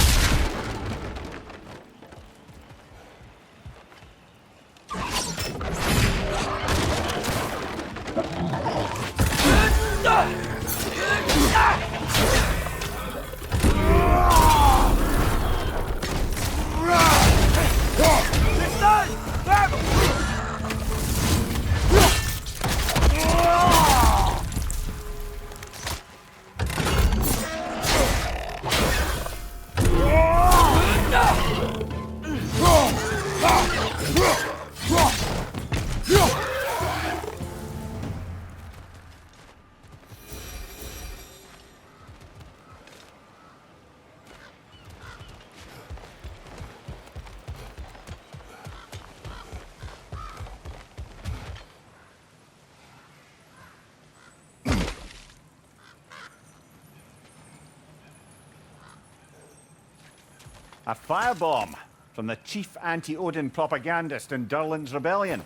D: A firebomb from the chief anti-Odin propagandist in Durlin's rebellion.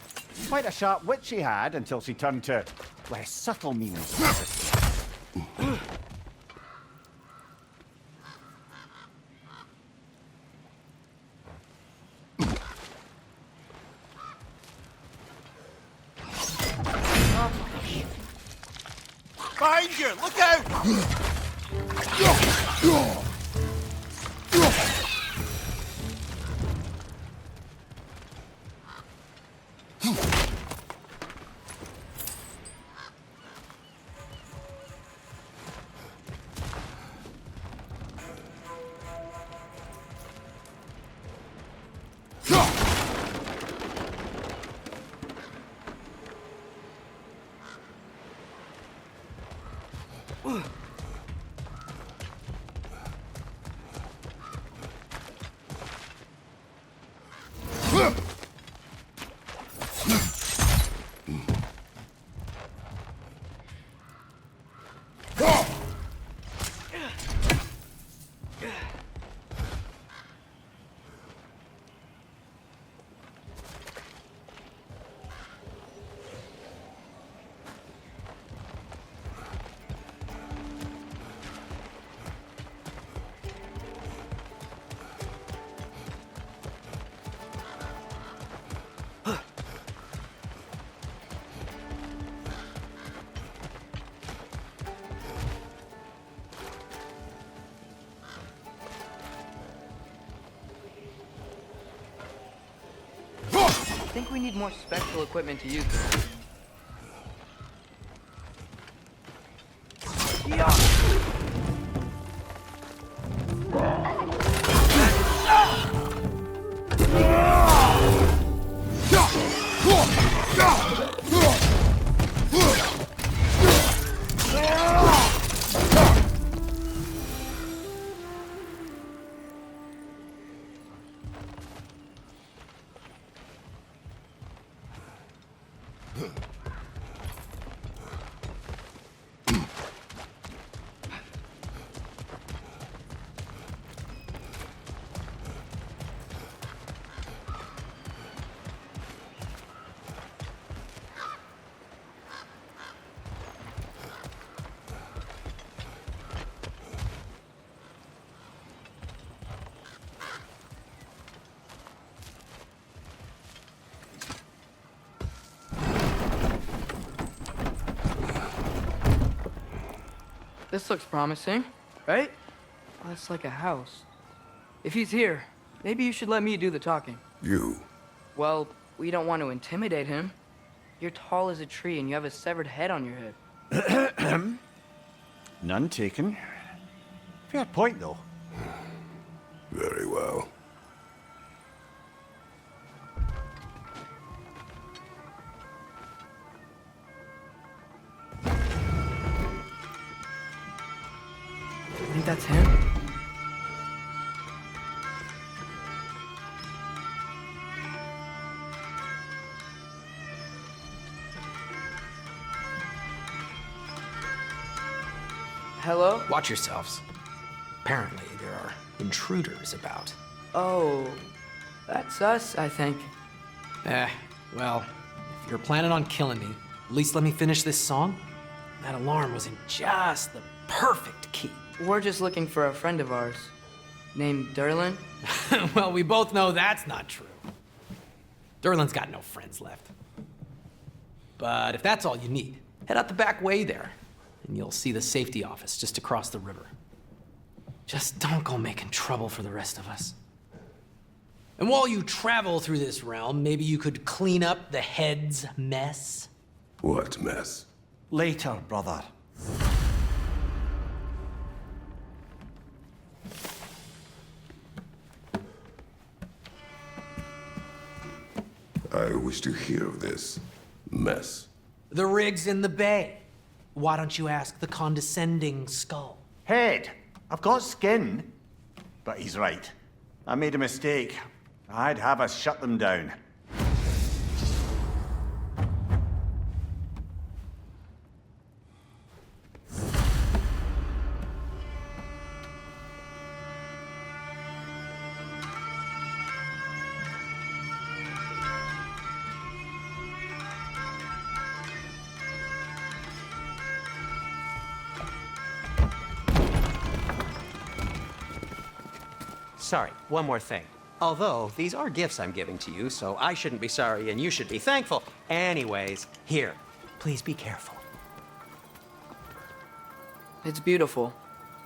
D: Quite a sharp wit she had until she turned to less subtle meanings.
F: Behind you! Look out!
B: think we need more special equipment to use this. This looks promising, right? Well, it's like a house. If he's here, maybe you should let me do the talking.
C: You?
B: Well, we don't want to intimidate him. You're tall as a tree and you have a severed head on your head.
D: None taken. Fair point, though.
C: Very well.
B: I think that's him. Hello?
H: Watch yourselves. Apparently, there are intruders about.
B: Oh, that's us, I think.
H: Well, if you're planning on killing me, at least let me finish this song. That alarm was in just the perfect key.
B: We're just looking for a friend of ours, named Derlin.
H: Well, we both know that's not true. Derlin's got no friends left. But if that's all you need, head out the back way there, and you'll see the safety office just across the river. Just don't go making trouble for the rest of us. And while you travel through this realm, maybe you could clean up the head's mess?
C: What mess?
D: Later, brother.
C: I wish to hear of this mess.
H: The rig's in the bay. Why don't you ask the condescending skull?
A: Head, I've got skin. But he's right. I made a mistake. I'd have us shut them down.
E: Sorry, one more thing. Although, these are gifts I'm giving to you, so I shouldn't be sorry and you should be thankful. Anyways, here, please be careful.
B: It's beautiful.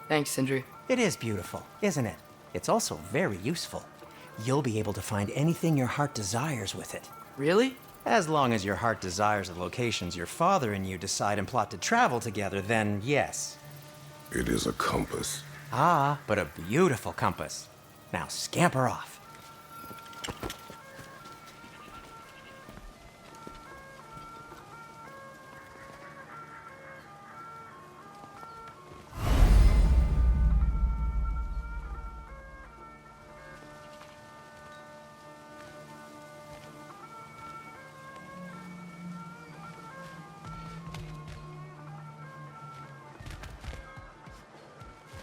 B: Thanks, Sindri.
E: It is beautiful, isn't it? It's also very useful. You'll be able to find anything your heart desires with it.
B: Really?
E: As long as your heart desires the locations your father and you decide and plot to travel together, then yes.
C: It is a compass.
E: Ah, but a beautiful compass. Now scamper off.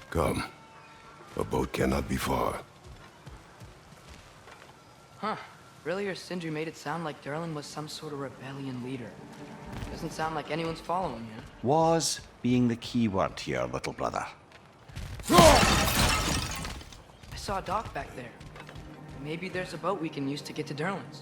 C: Come. A boat cannot be far.
B: Huh. Earlier, Sindri made it sound like Derlin was some sort of rebellion leader. Doesn't sound like anyone's following him.
A: Was being the key word here, little brother.
B: I saw a dock back there. Maybe there's a boat we can use to get to Derlin's.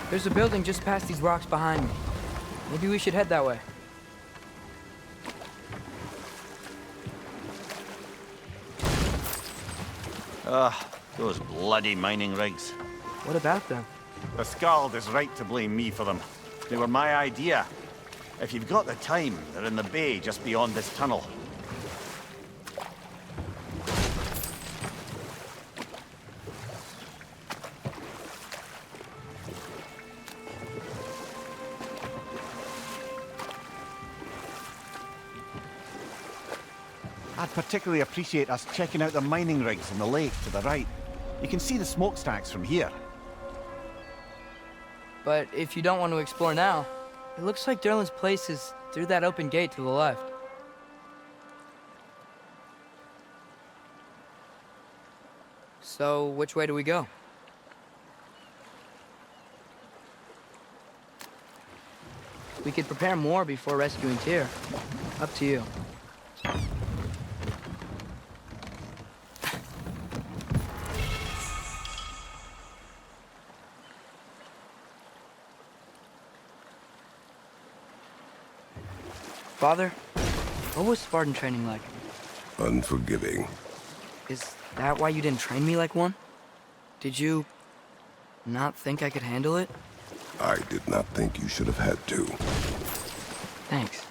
B: There's a building just past these rocks behind me. Maybe we should head that way.
A: Those bloody mining rigs.
B: What about them?
A: The Skald is right to blame me for them. They were my idea. If you've got the time, they're in the bay just beyond this tunnel.
D: I'd particularly appreciate us checking out the mining rigs in the lake to the right. You can see the smokestacks from here.
B: But if you don't want to explore now, it looks like Derlin's place is through that open gate to the left. So, which way do we go? We could prepare more before rescuing Tyr. Up to you. Father, what was Spartan training like?
C: Unforgiving.
B: Is that why you didn't train me like one? Did you not think I could handle it?
C: I did not think you should have had to.
B: Thanks.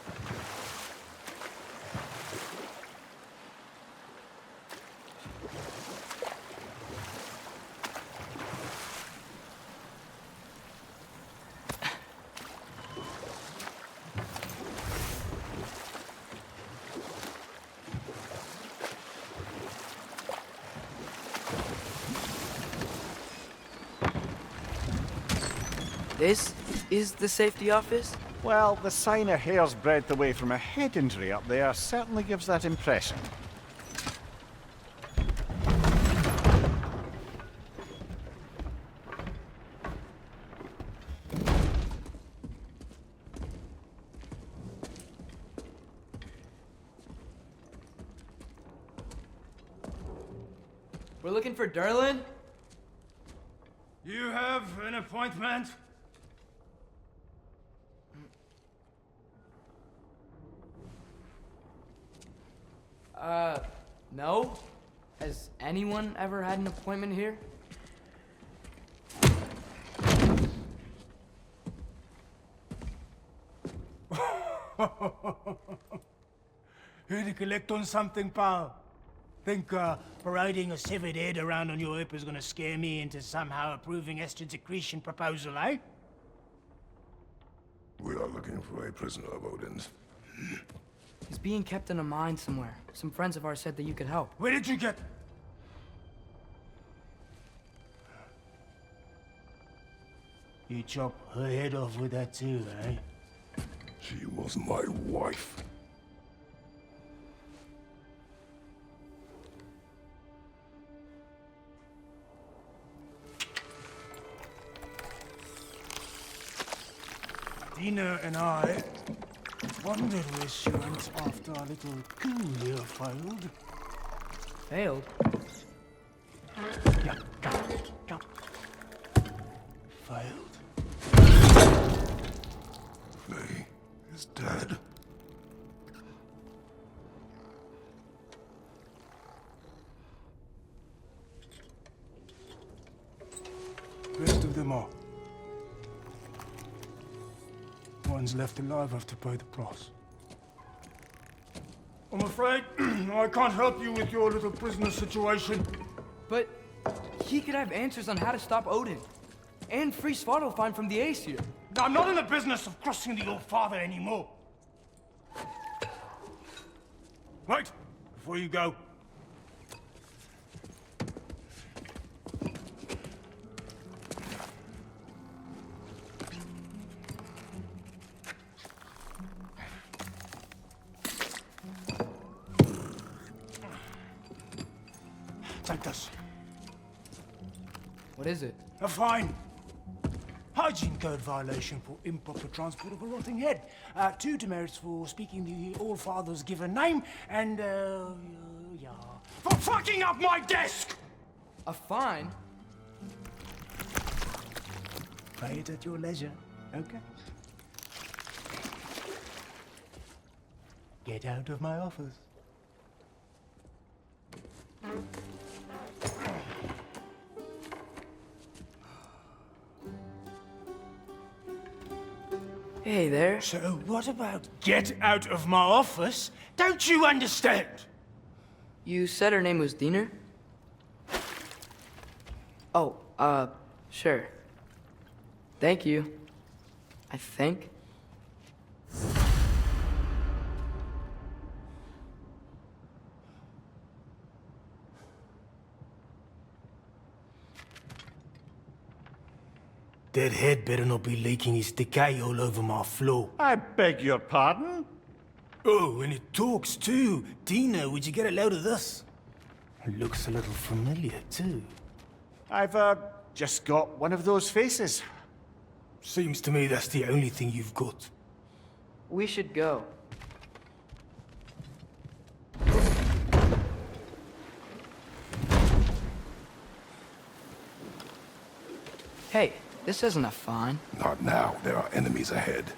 B: This is the safety office?
D: Well, the sign a hair's breadth away from a head injury up there certainly gives that impression.
B: We're looking for Derlin?
I: You have an appointment?
B: No? Has anyone ever had an appointment here?
I: Here to collect on something, pal? Think parading a severed head around on your hip is gonna scare me into somehow approving estrogen secretion proposal, eh?
C: We are looking for a prisoner of Odin's.
B: He's being kept in a mine somewhere. Some friends of ours said that you could help.
I: Where did you get... You chop her head off with that too, eh?
C: She was my wife.
I: Dina and I wondered where she went after our little coup here failed.
B: Failed?
I: Yeah, come. Failed.
C: Faye is dead.
I: Rest of them are. One's left alive have to pay the price. I'm afraid I can't help you with your little prisoner situation.
B: But he could have answers on how to stop Odin. And free Svartalfheim from the Aesir.
I: I'm not in the business of crossing the old father anymore. Right, before you go. Take this.
B: What is it?
I: A fine. hygiene code violation for improper transport of a rotting head. 2 demerits for speaking the All-Father's given name, and, yeah. For fucking up my desk!
B: A fine?
I: Pay it at your leisure, okay? Get out of my office.
B: Hey there.
I: So what about get out of my office? Don't you understand?
B: You said her name was Diener? Oh, sure. Thank you. I think.
I: That head better not be leaking his decay all over my floor.
D: I beg your pardon?
I: Oh, and it talks too. Dina, would you get a load of this? It looks a little familiar too.
D: I've, just got one of those faces.
I: Seems to me that's the only thing you've got.
B: We should go. Hey, this isn't a fine.
C: Not now. There are enemies ahead.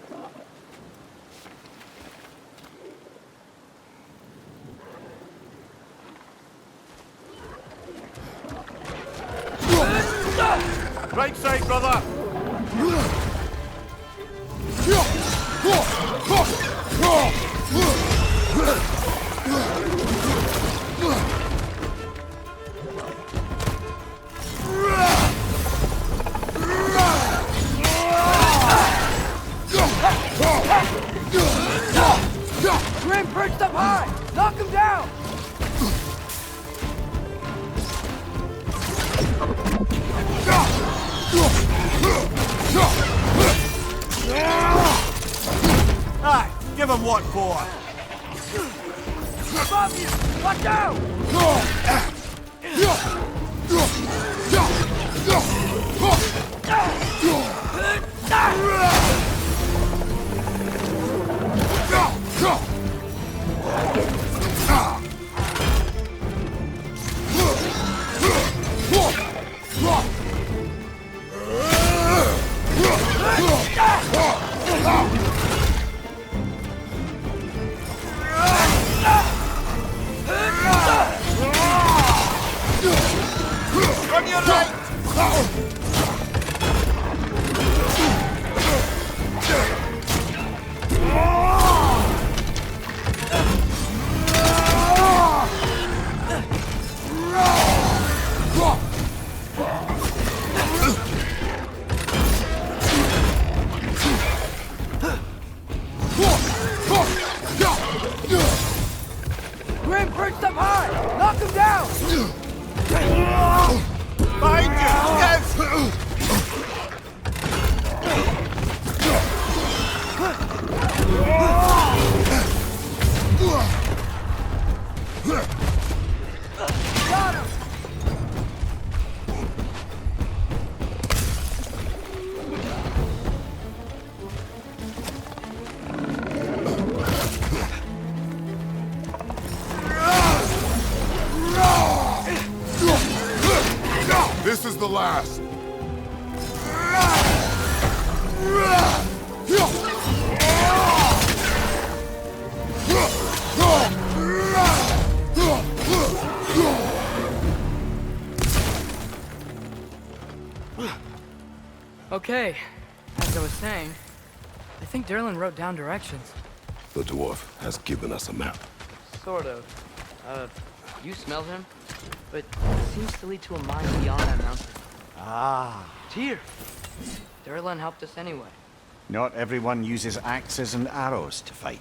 D: Right side, brother!
B: Grim perched up high! Knock him down!
D: Aye, give him what for.
B: Above you! Watch out!
D: On your right!
B: Grim perched up high! Knock him down!
D: Behind you! Yes!
B: Got him!
C: This is the last.
B: Okay, as I was saying, I think Derlin wrote down directions.
C: The dwarf has given us a map.
B: Sort of. You smelled him? But it seems to lead to a mine beyond that mountain.
D: Ah.
B: Tyr! Derlin helped us anyway.
D: Not everyone uses axes and arrows to fight.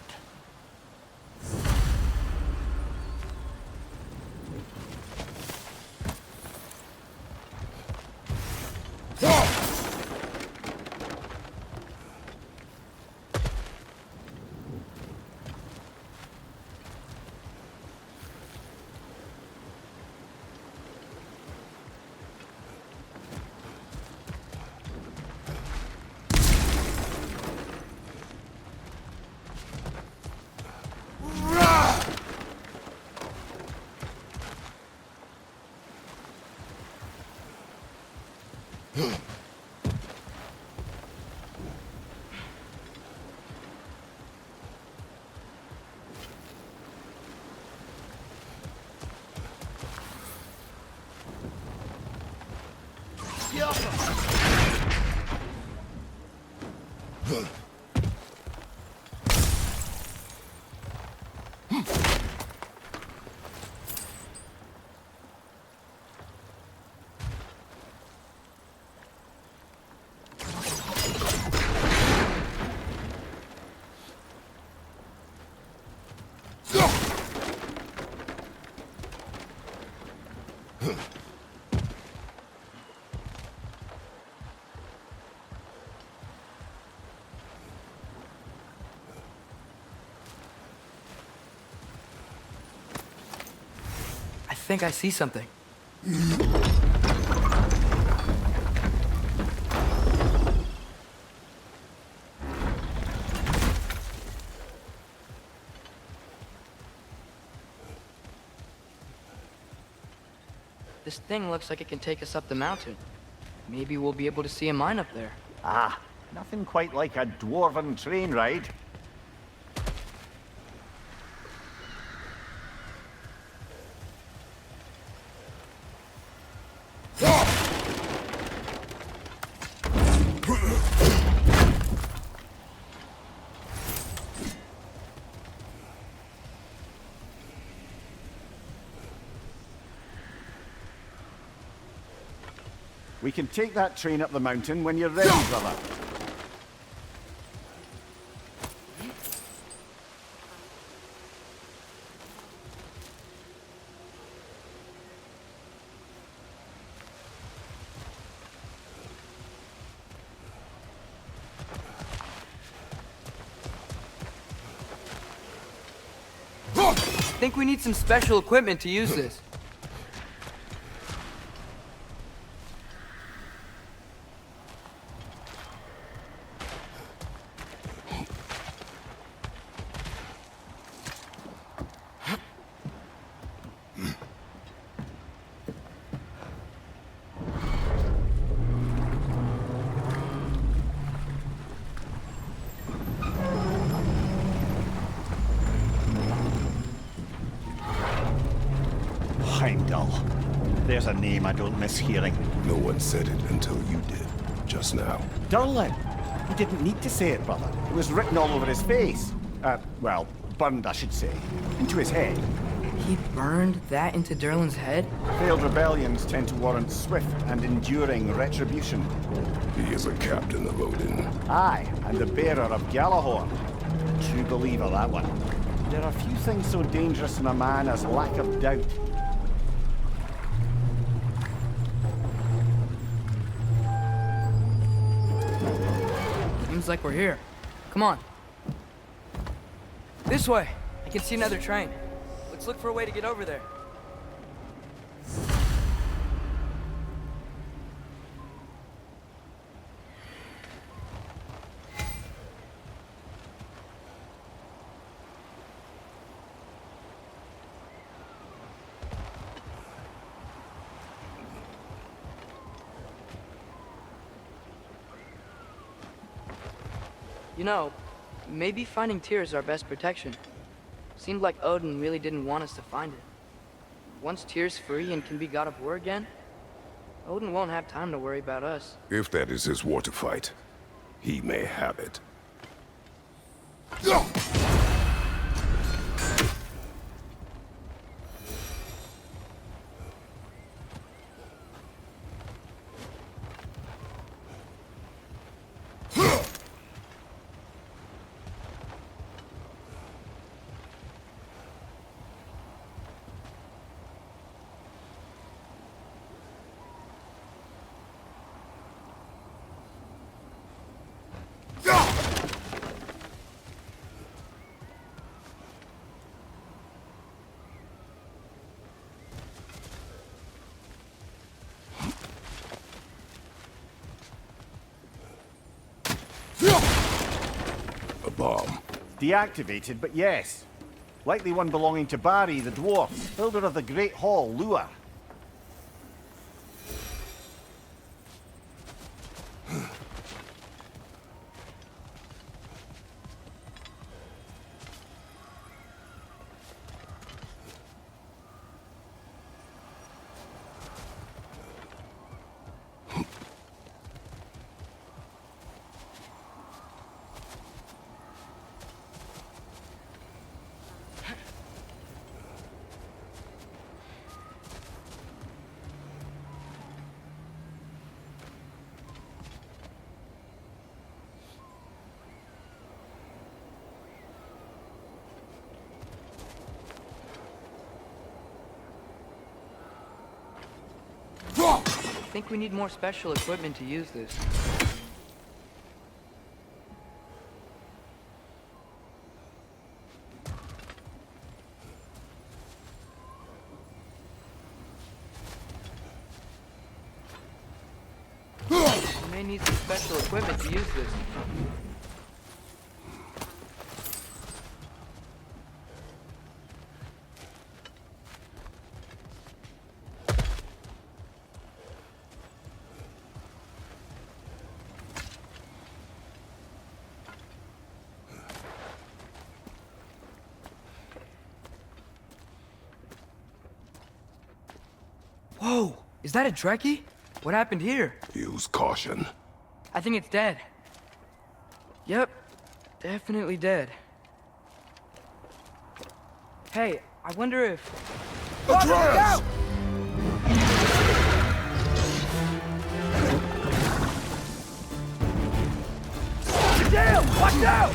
B: I think I see something. This thing looks like it can take us up the mountain. Maybe we'll be able to see a mine up there.
A: Ah, nothing quite like a dwarven train ride. We can take that train up the mountain when you're ready, brother.
B: I think we need some special equipment to use this.
A: Heimdall. There's a name I don't miss hearing.
C: No one said it until you did, just now.
A: Durlin. He didn't need to say it, brother. It was written all over his face. Well, burned, I should say. Into his head.
B: He burned that into Durlin's head?
A: Failed rebellions tend to warrant swift and enduring retribution.
C: He is a captain of Odin.
A: Aye, and the bearer of Galahorn. True believer, that one. There are few things so dangerous in a man as lack of doubt.
B: Seems like we're here. Come on. This way. I can see another train. Let's look for a way to get over there. You know, maybe finding Tyr is our best protection. Seemed like Odin really didn't want us to find it. Once Tyr's free and can be god of war again, Odin won't have time to worry about us.
C: If that is his war to fight, he may have it. A bomb.
A: Deactivated, but yes. Likely one belonging to Barry, the dwarf, builder of the Great Hall, Lua.
B: think we need more special equipment to use this. We may need some special equipment to use this. Whoa! Is that a Trekkie? What happened here?
C: Use caution.
B: I think it's dead. Yep, definitely dead. Hey, I wonder if...
C: Atreus!
B: Damn! Watch out!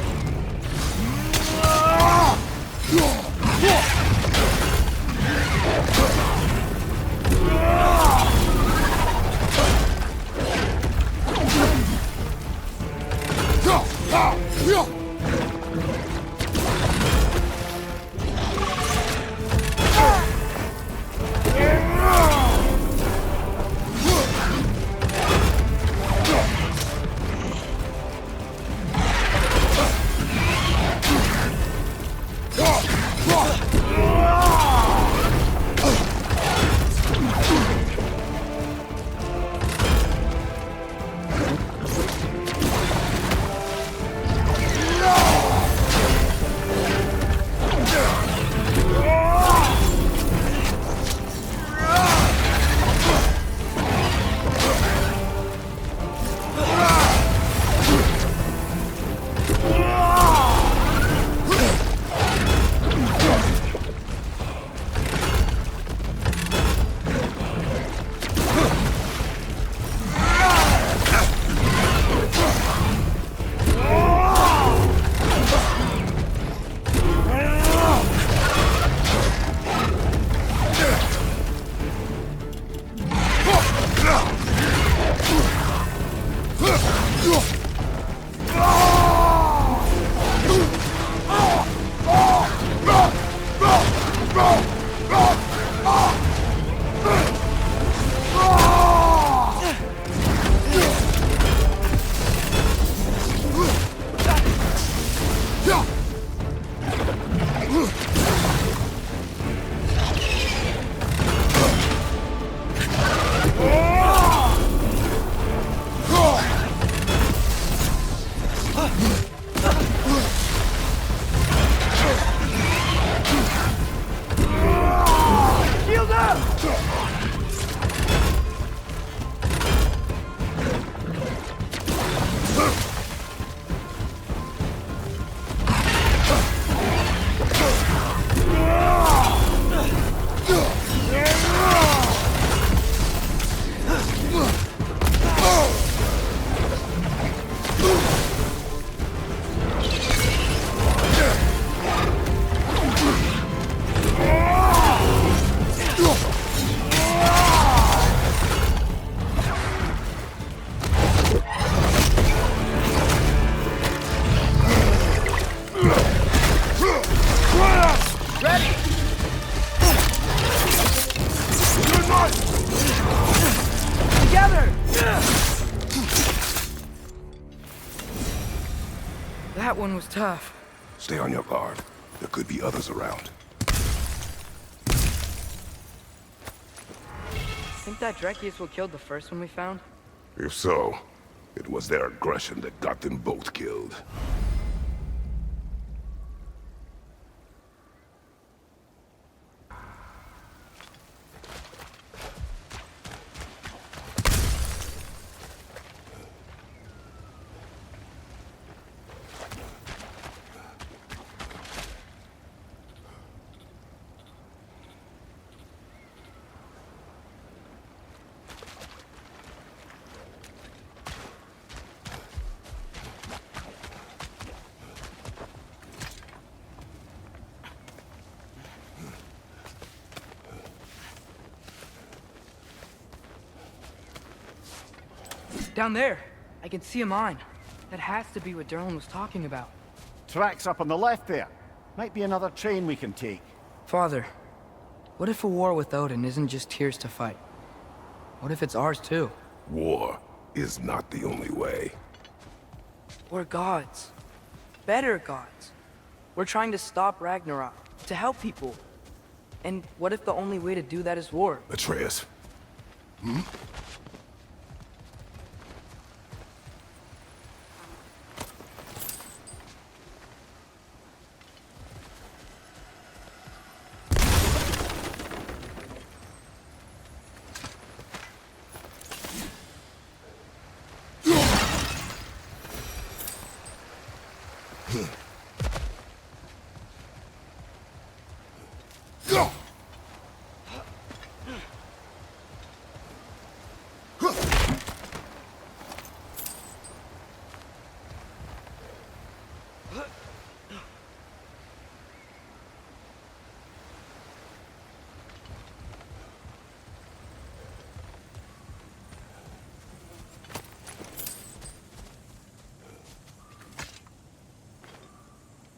B: That one was tough.
C: Stay on your guard. There could be others around.
B: Think that Trekkie is what killed the first one we found?
C: If so, it was their aggression that got them both killed.
B: Down there, I can see a mine. That has to be what Derlin was talking about.
D: Tracks up on the left there. Might be another train we can take.
B: Father, what if a war with Odin isn't just Tyr's to fight? What if it's ours too?
C: War is not the only way.
B: We're gods. Better gods. We're trying to stop Ragnarok, to help people. And what if the only way to do that is war?
C: Atreus.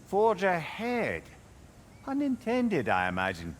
D: Forge ahead. Unintended, I imagine.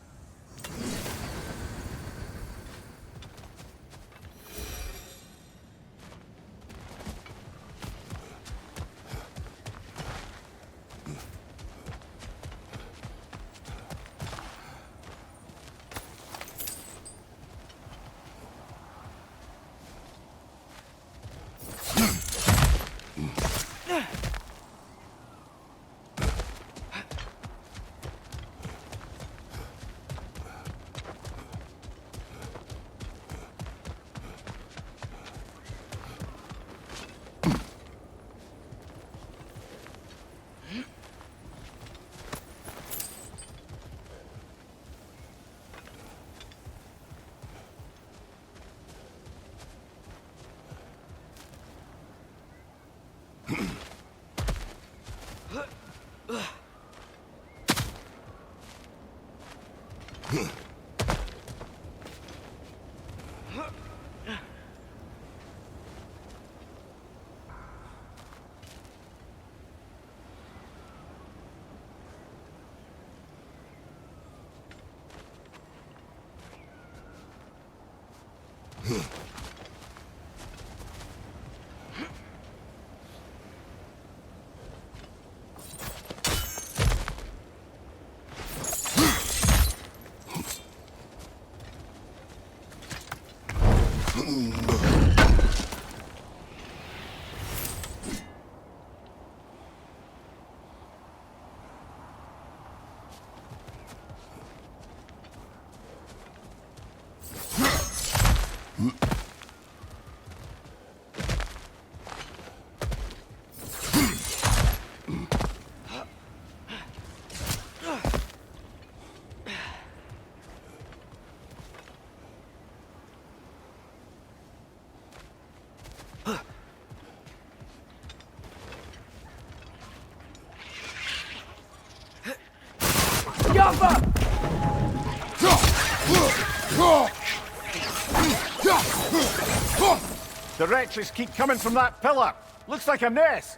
D: The wretches keep coming from that pillar. Looks like a nest.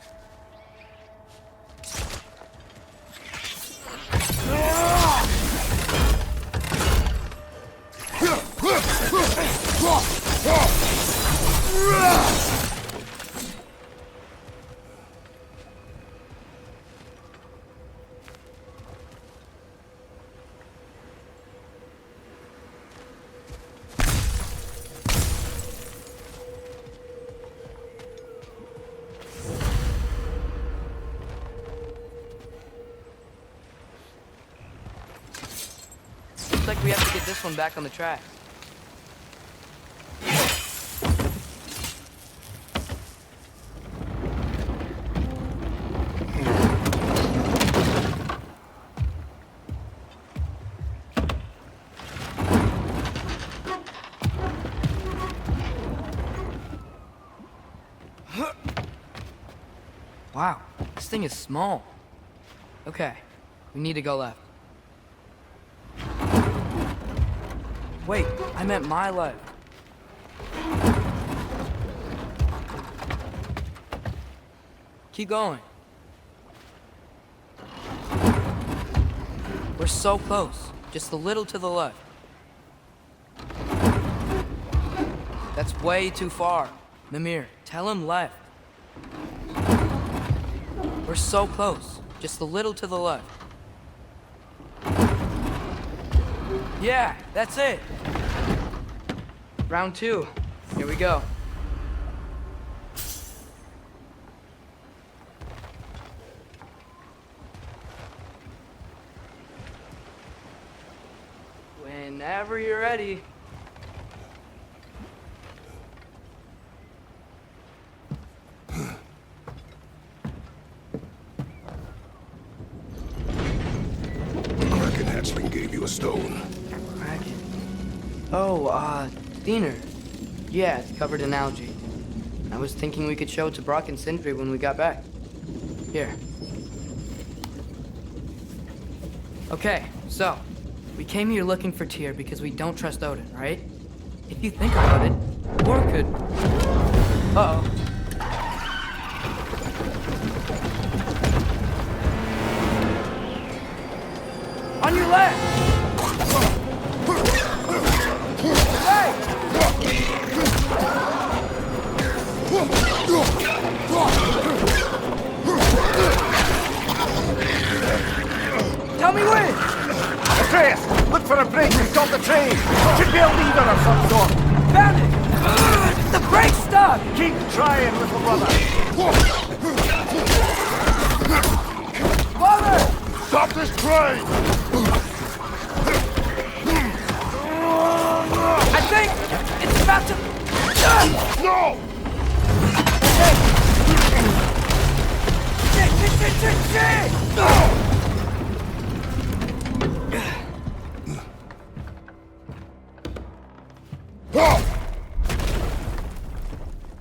B: Looks like we have to get this one back on the track. Wow, this thing is small. Okay, we need to go left. Wait, I meant my left. Keep going. We're so close. Just a little to the left. That's way too far. Mimir, tell him left. We're so close. Just a little to the left. Yeah, that's it. Round 2. Here we go. Whenever you're ready.
C: Kraken hatchling gave you a stone.
B: Kraken. Oh, Diener. Yeah, it's covered in algae. I was thinking we could show it to Brock and Sindri when we got back. Here. Okay, so, we came here looking for Tyr because we don't trust Odin, right? If you think about it, war could... Uh-oh. On your left! Hey! Tell me when!
D: Atreus, look for a break and stop the train. Should be a leader of some sort.
B: Found it! The brake stuck!
D: Keep trying, little brother.
B: Father!
C: Stop this train!
B: I think it's about to...
C: No!
B: Shit!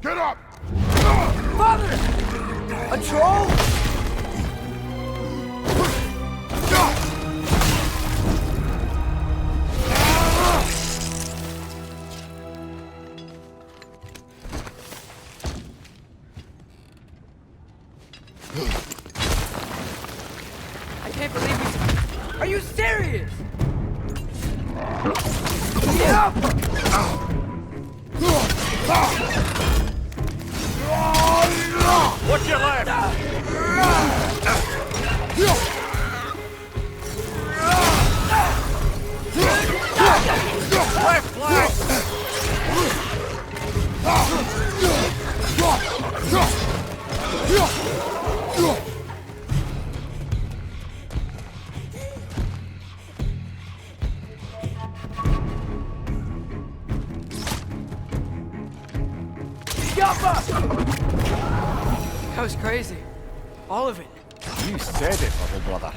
C: Get up!
B: Father! A troll? I can't believe you... Are you serious? Get up!
D: What's your left? Left flank!
B: That was crazy. All of it.
D: You said it, little brother.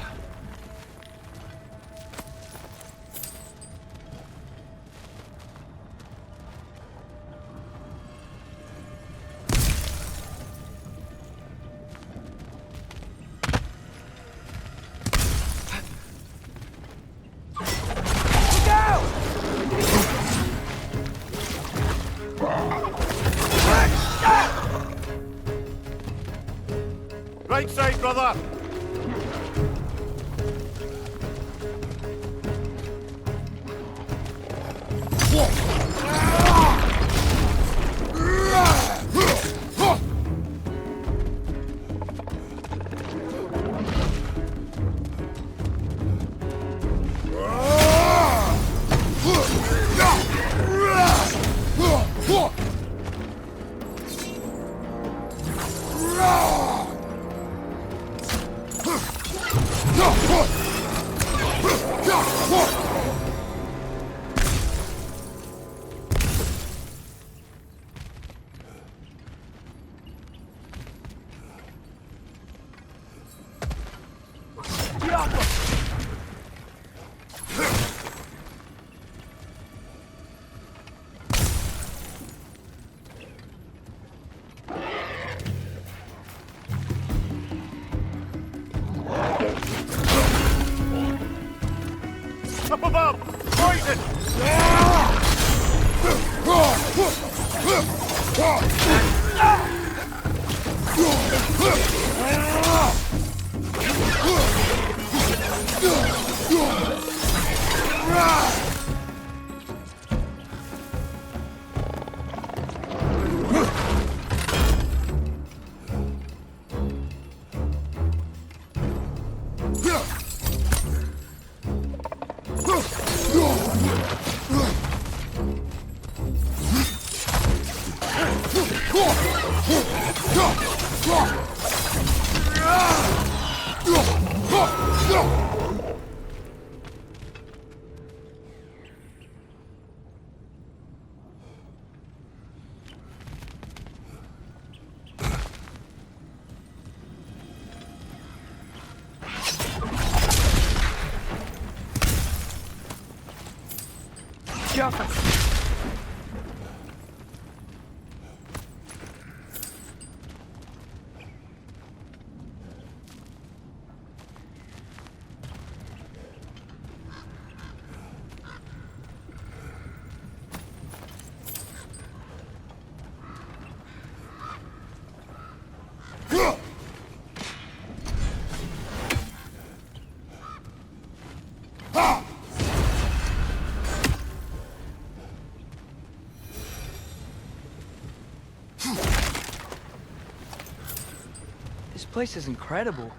B: Look out!
D: Right side, brother. Up above! Poison!
B: Careful. This place is incredible.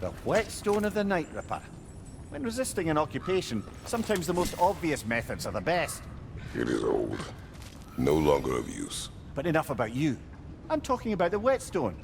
D: The whetstone of the Night Ripper. When resisting an occupation, sometimes the most obvious methods are the best.
C: It is old. No longer of use.
D: But enough about you. I'm talking about the whetstone.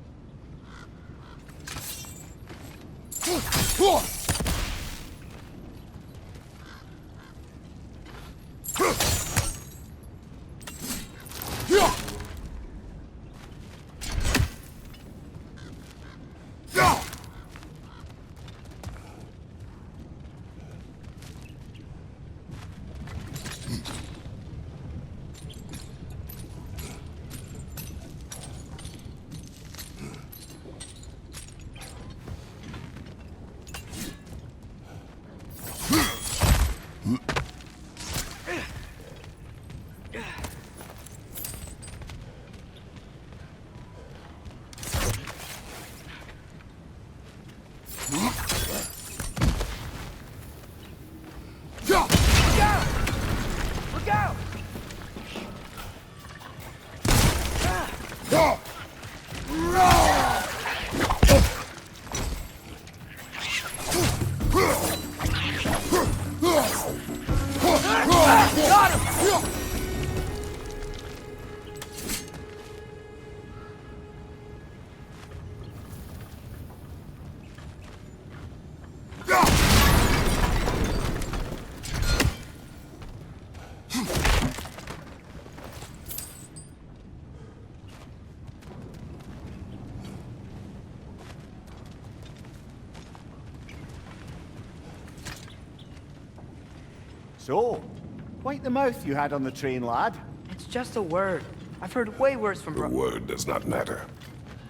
D: So, quite the mouth you had on the train, lad.
B: It's just a word. I've heard way worse from
C: The word does not matter.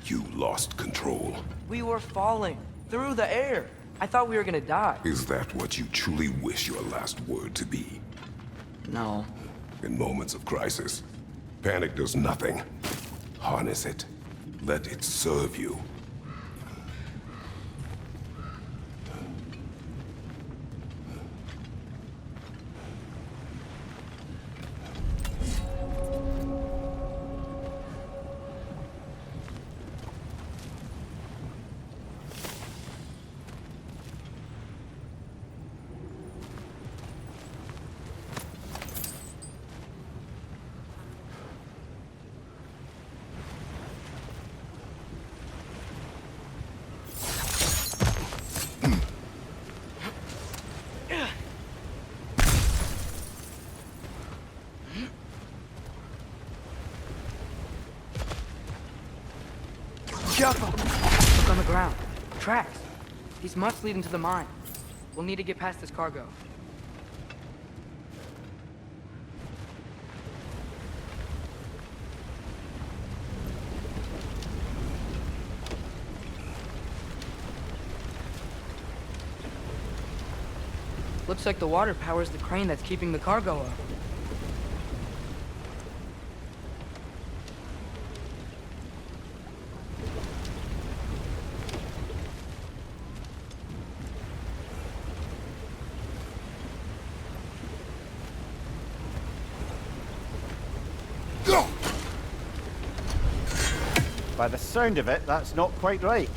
C: You lost control.
B: We were falling through the air. I thought we were gonna die.
C: Is that what you truly wish your last word to be?
B: No.
C: In moments of crisis, panic does nothing. Harness it. Let it serve you.
B: Careful! Look on the ground. Tracks. These must lead into the mine. We'll need to get past this cargo. Looks like the water powers the crane that's keeping the cargo up.
D: By the sound of it, that's not quite right.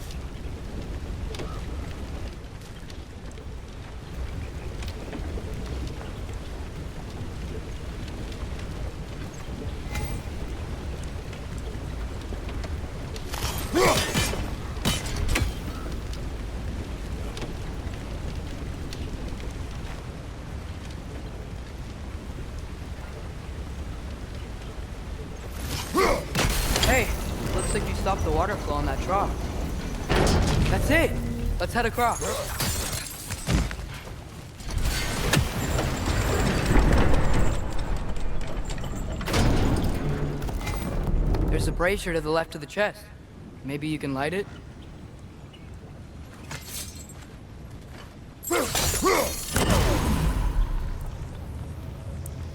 B: like you stopped the water flow in that trough. That's it! Let's head across. There's a brazier to the left of the chest. Maybe you can light it?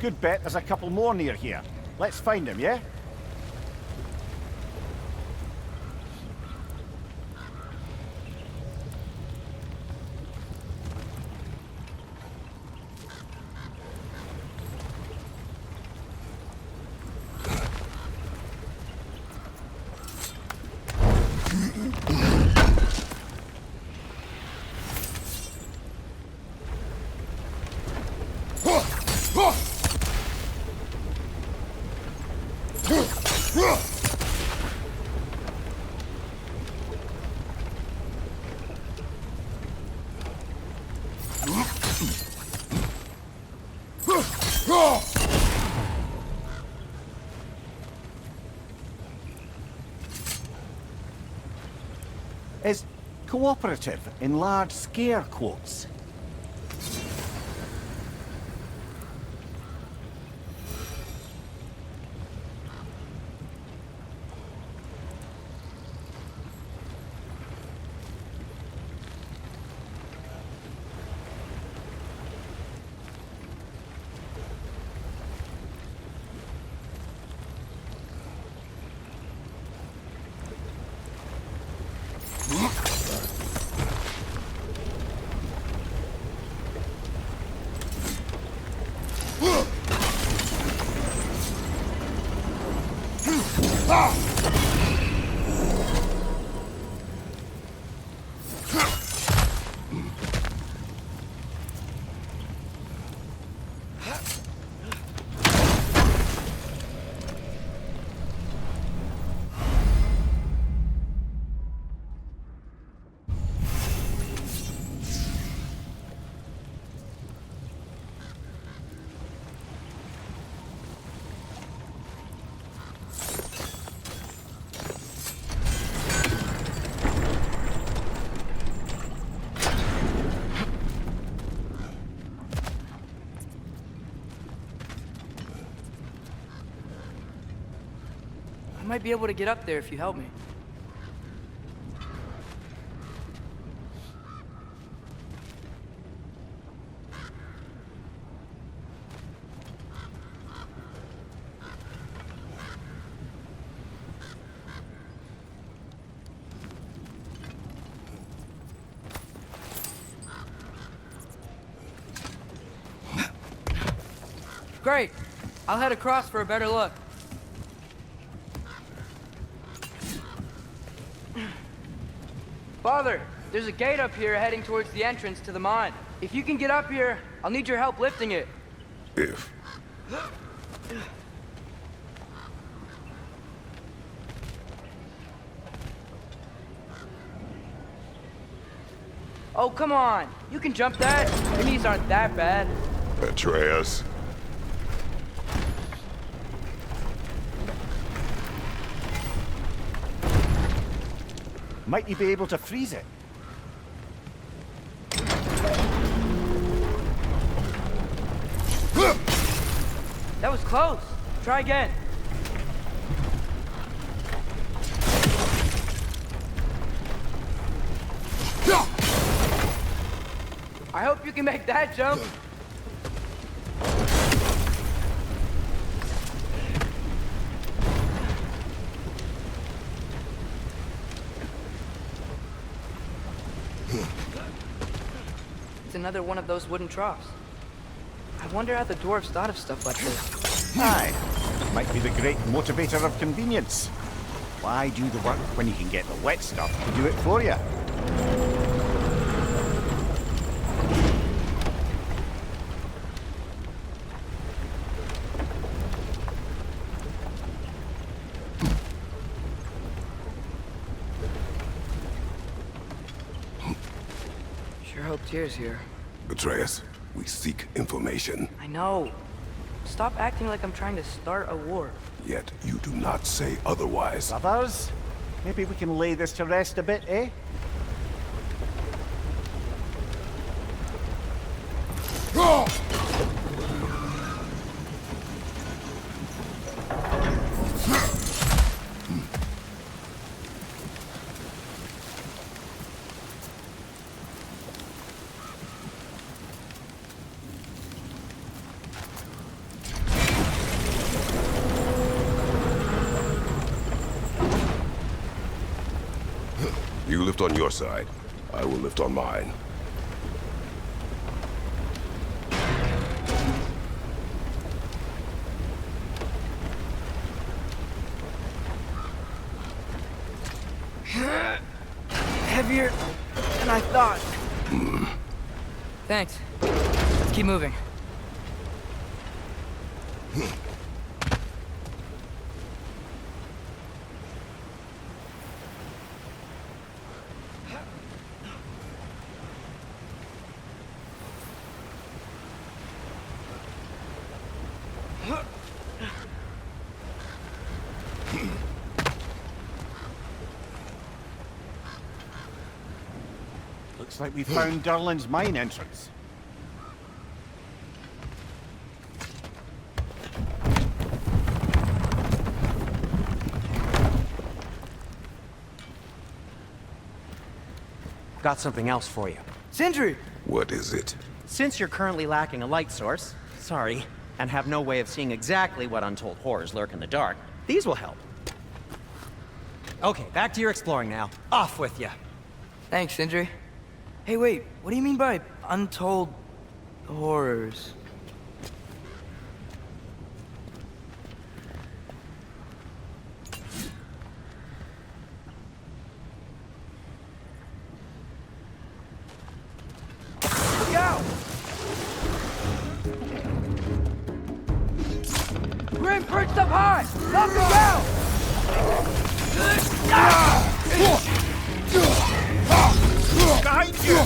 D: Good bet there's a couple more near here. Let's find them, yeah? Is cooperative in large scare quotes.
B: I might be able to get up there if you help me. Great. I'll head across for a better look. Father, there's a gate up here heading towards the entrance to the mine. If you can get up here, I'll need your help lifting it.
C: If.
B: Oh, come on. You can jump that. Your knees aren't that bad.
C: Atreus.
D: Might you be able to freeze it?
B: That was close. Try again. I hope you can make that jump. It's another one of those wooden troughs. I wonder how the dwarves thought of stuff like this.
D: Aye. Might be the great motivator of convenience. Why do the work when you can get the wet stuff to do it for you?
B: Sure hope Tyr's here.
C: Atreus, we seek information.
B: I know. Stop acting like I'm trying to start a war.
C: Yet you do not say otherwise.
D: Brothers, Maybe we can lay this to rest a bit, eh?
C: You lift on your side. I will lift on mine.
B: Heavier than I thought. Thanks. Let's keep moving.
D: Looks like we found Durlin's mine entrance.
E: Got something else for you.
B: Sindri!
C: What is it?
E: Since you're currently lacking a light source, sorry, and have no way of seeing exactly what untold horrors lurk in the dark, these will help. Okay, back to your exploring now. Off with ya.
B: Thanks, Sindri. Hey, wait, what do you mean by untold horrors? Look out! Grim perched up high! Knock him down!
F: Behind you!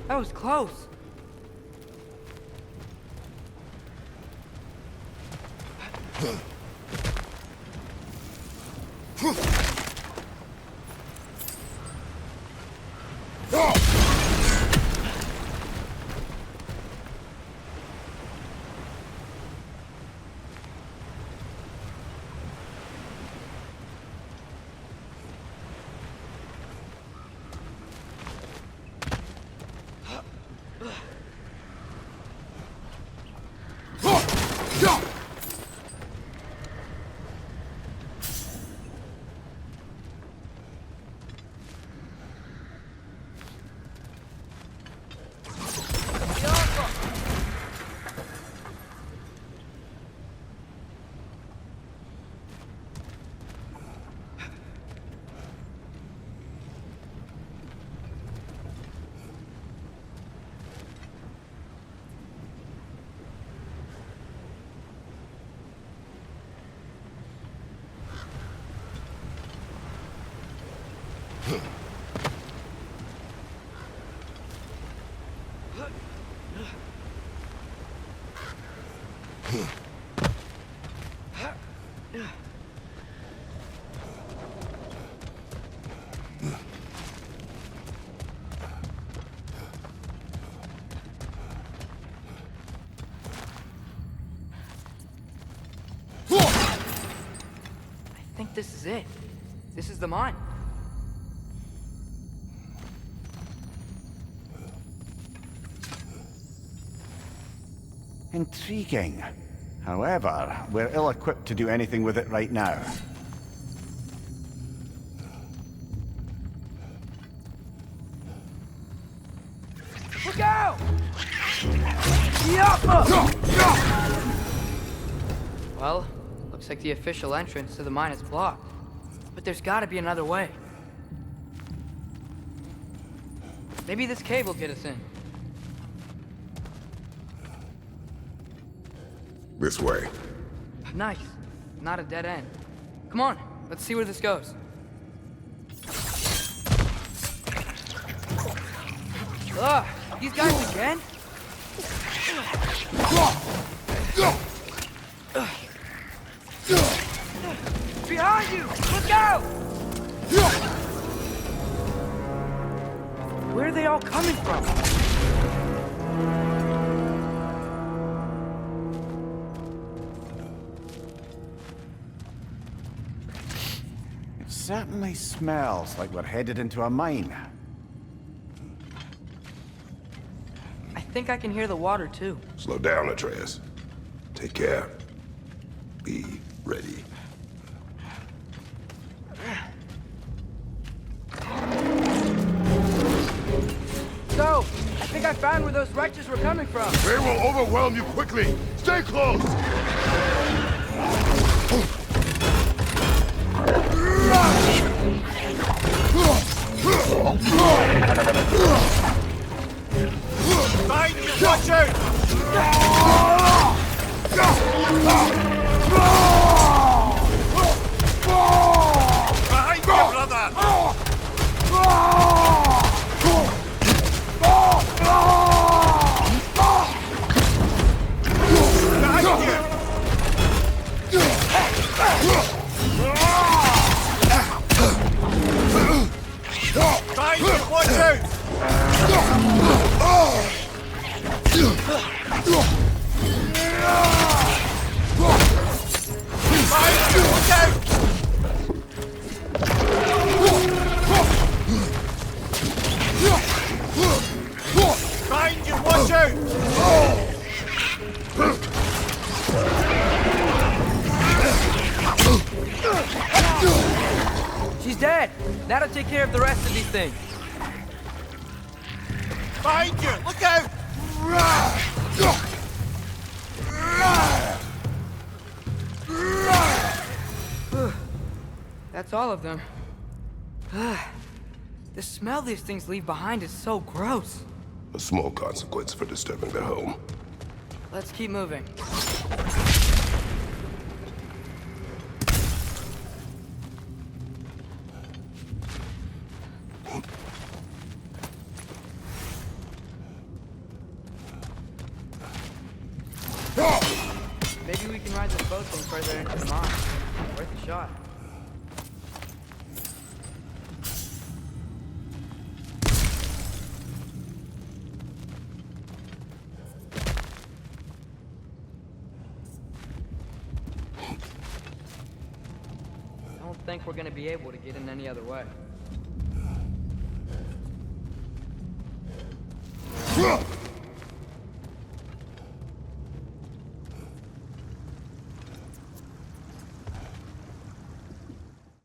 B: That was close. this is it. This is the mine.
D: Intriguing. However, we're ill-equipped to do anything with it right now.
B: Look out! Well, looks like the official entrance to the mine is blocked. But there's gotta be another way. Maybe this cave will get us in.
C: This way.
B: Nice. Not a dead end. Come on, let's see where this goes. Ugh, these guys again? Behind you! Look out! Where are they all coming from?
D: It certainly smells like we're headed into a mine.
B: I think I can hear the water too.
C: Slow down, Atreus. Take care. Be ready.
B: So, I think I found where those wretches were coming from.
C: They will overwhelm you quickly. Stay close!
D: Find you! Watch out! Behind you, brother! Behind you! Watch out! Behind you! Watch out!
B: She's dead. That'll take care of the rest of these things.
D: Behind you! Look out!
B: That's all of them. The smell these things leave behind is so gross.
C: A small consequence for disturbing their home.
B: Let's keep moving. Maybe we can ride this boat thing further into the mine. Worth a shot. I don't think we're gonna be able to get in any other way.